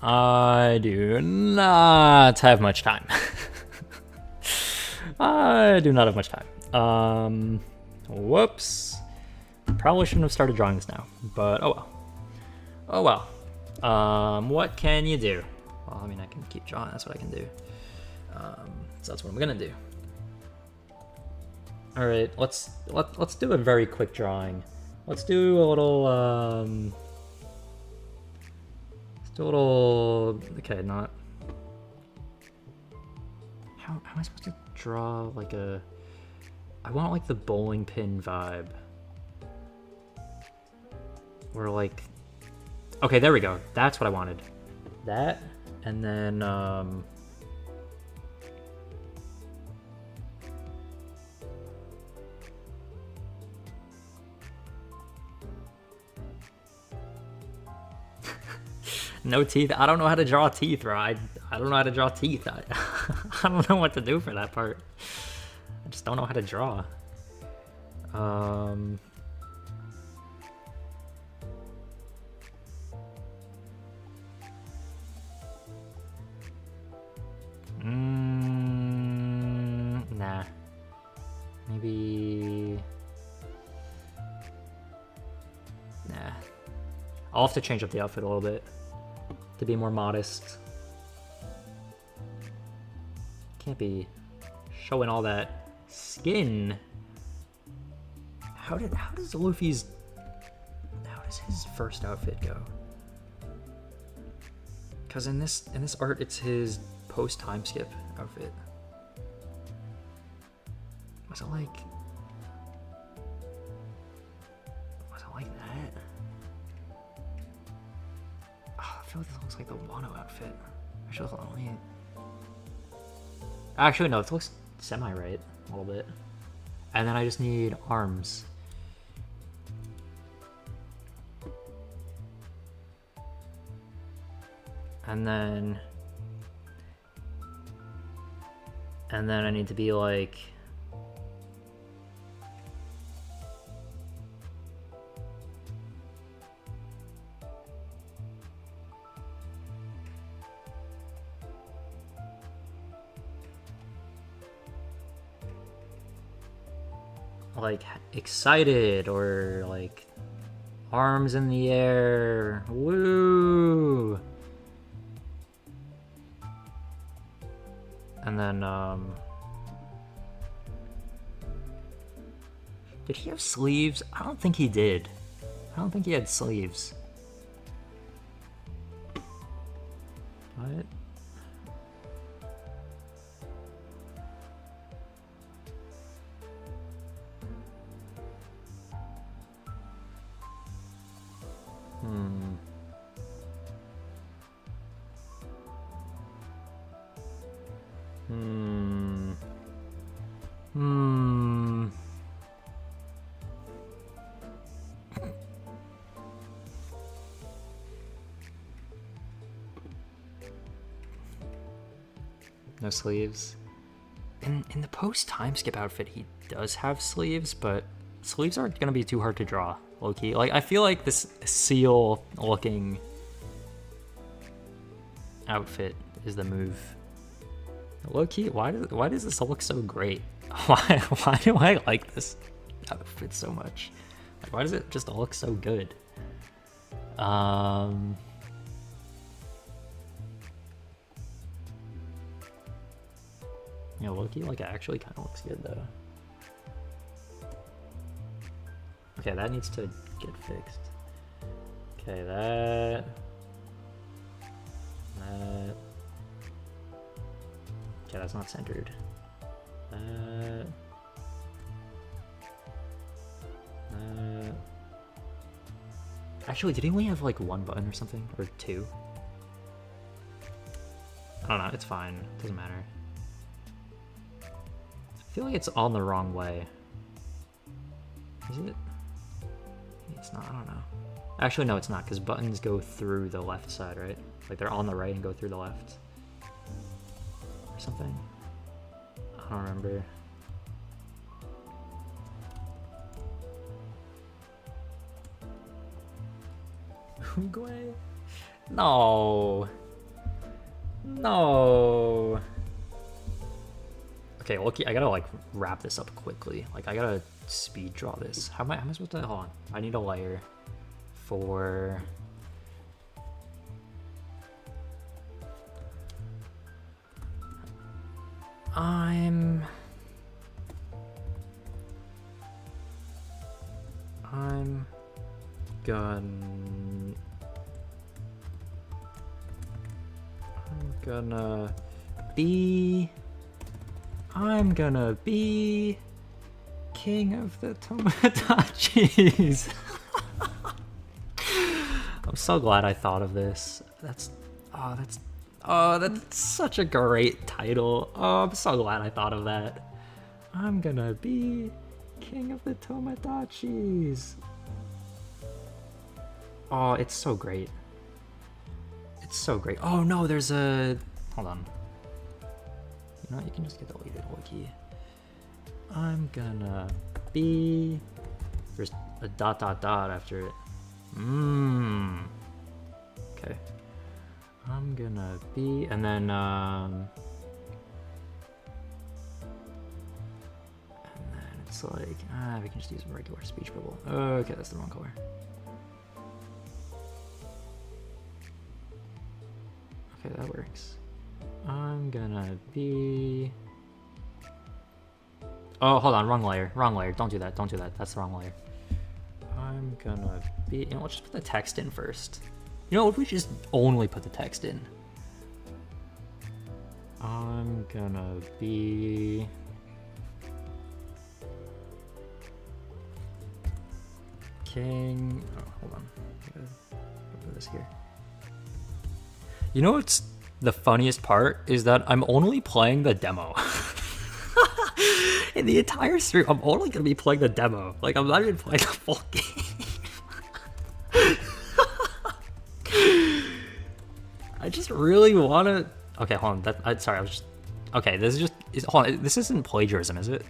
I do not have much time. I do not have much time. Whoops. Probably shouldn't have started drawing this now, but oh well. Oh well. What can you do? Well, I mean, I can keep drawing. That's what I can do. So that's what I'm gonna do. All right, let's do a very quick drawing. Let's do a little. Okay, not... How am I supposed to draw, like, a... I want, like, the bowling pin vibe. Or, like... Okay, there we go. That's what I wanted. That, and then, no teeth. I don't know how to draw teeth, bro. I don't know how to draw teeth. I don't know what to do for that part. I just don't know how to draw. Nah. Maybe... Nah. I'll have to change up the outfit a little bit to be more modest. Can't be showing all that skin. How does Luffy's... How does his first outfit go? Because in this art, it's his post-time skip outfit. Was it like... Was it like that? Oh, I feel like this looks like the Wano outfit. Actually, no, it looks semi-right, a little bit. And then I just need arms. And then... And then I need to be like... like excited or like arms in the air, woo. And then did he have sleeves? I don't think he did. I don't think he had sleeves. What? No sleeves. In the post time skip outfit, he does have sleeves, but sleeves aren't gonna be too hard to draw, low-key. Like, I feel like this seal looking outfit is the move. Low-key, why does this look so great? Why do I like this outfit so much? Like, why does it just look so good? Yeah, Loki, like, actually kind of looks good, though. Okay, that needs to get fixed. Okay, that... Okay, that's not centered. That... Actually, did he only have, like, one button or something? Or two? I don't know, it's fine. It doesn't matter. I feel like it's on the wrong way. Is it? It's not, I don't know. Actually, no, it's not, because buttons go through the left side, right? Like, they're on the right and go through the left. Or something? I don't remember. Hugway? No. No. Okay, Loki, I gotta like wrap this up quickly. Like I gotta speed draw this. How am I supposed to, hold on. I need a layer for I'm gonna be king of the Tomodachi's. I'm so glad I thought of this. That's such a great title. Oh, I'm so glad I thought of that. I'm gonna be king of the Tomodachi's. Oh, it's so great. It's so great. Oh no, there's a... Hold on. You know what, you can just get deleted, Wiki. I'm gonna be... There's a ... after it. Okay. I'm gonna be... And then, it's like... we can just use regular speech bubble. Okay, that's the wrong color. Okay, that works. I'm gonna be... Oh, hold on, wrong layer. Wrong layer. Don't do that. Don't do that. That's the wrong layer. I'm gonna be... You know, let's just put the text in first. You know, if we just only put the text in. I'm gonna be... King... Oh, hold on. I gotta put this here. You know what's the funniest part is that I'm only playing the demo. In the entire stream, I'm only gonna be playing the demo. Like, I'm not even playing the full game. I just really wanna... Okay, hold on. Sorry, I was just Okay, this is just... hold on, this isn't plagiarism, is it?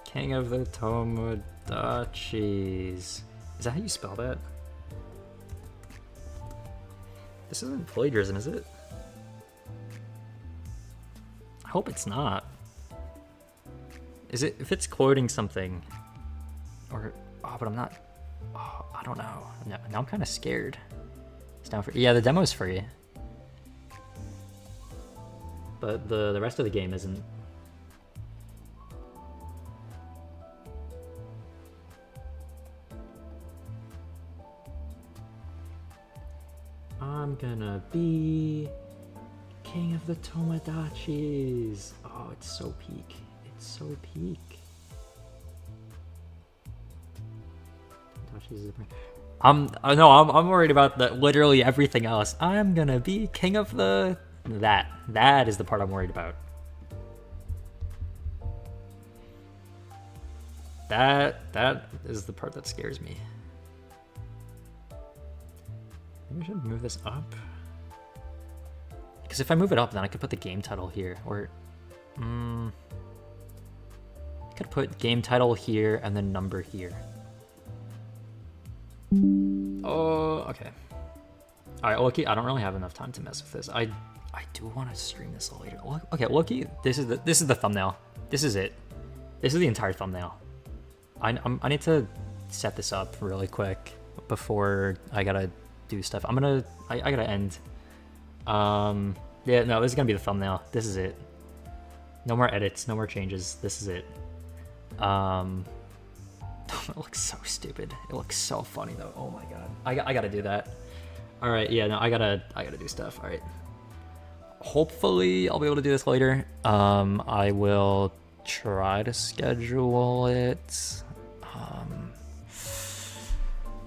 King of the Tomodachi's. Is that how you spell that? This isn't plagiarism, is it? I hope it's not. Is it? If it's quoting something... Or... Oh, but I'm not... Oh, I don't know. No, now I'm kind of scared. It's down for... Yeah, the demo's free. But the rest of the game isn't. I'm gonna be king of the Tomodachi's. Oh, it's so peak. It's so peak. I'm worried about literally everything else. I'm gonna be king of the... That is the part I'm worried about. That is the part that scares me. Maybe I should move this up. Because if I move it up, then I could put the game title here. Or... I could put game title here and then number here. Oh, okay. Alright, Loki, I don't really have enough time to mess with this. I do want to stream this later. Okay, Loki, this is the thumbnail. This is it. This is the entire thumbnail. I need to set this up really quick before I gotta do stuff. I gotta end. Yeah, no, this is gonna be the thumbnail. This is it. No more edits, no more changes. This is it. It looks so stupid. It looks so funny though. Oh my god. I gotta do that. All right, yeah, no, I gotta do stuff. All right. Hopefully I'll be able to do this later. I will try to schedule it. I'm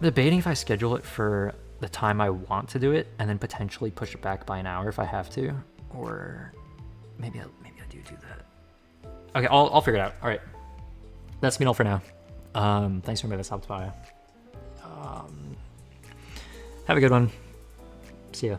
debating if I schedule it for the time I want to do it and then potentially push it back by an hour if I have to, or maybe I do that. Okay, I'll figure it out. All right, that's me all for now. Thanks for making this stopped by. Have a good one. See ya.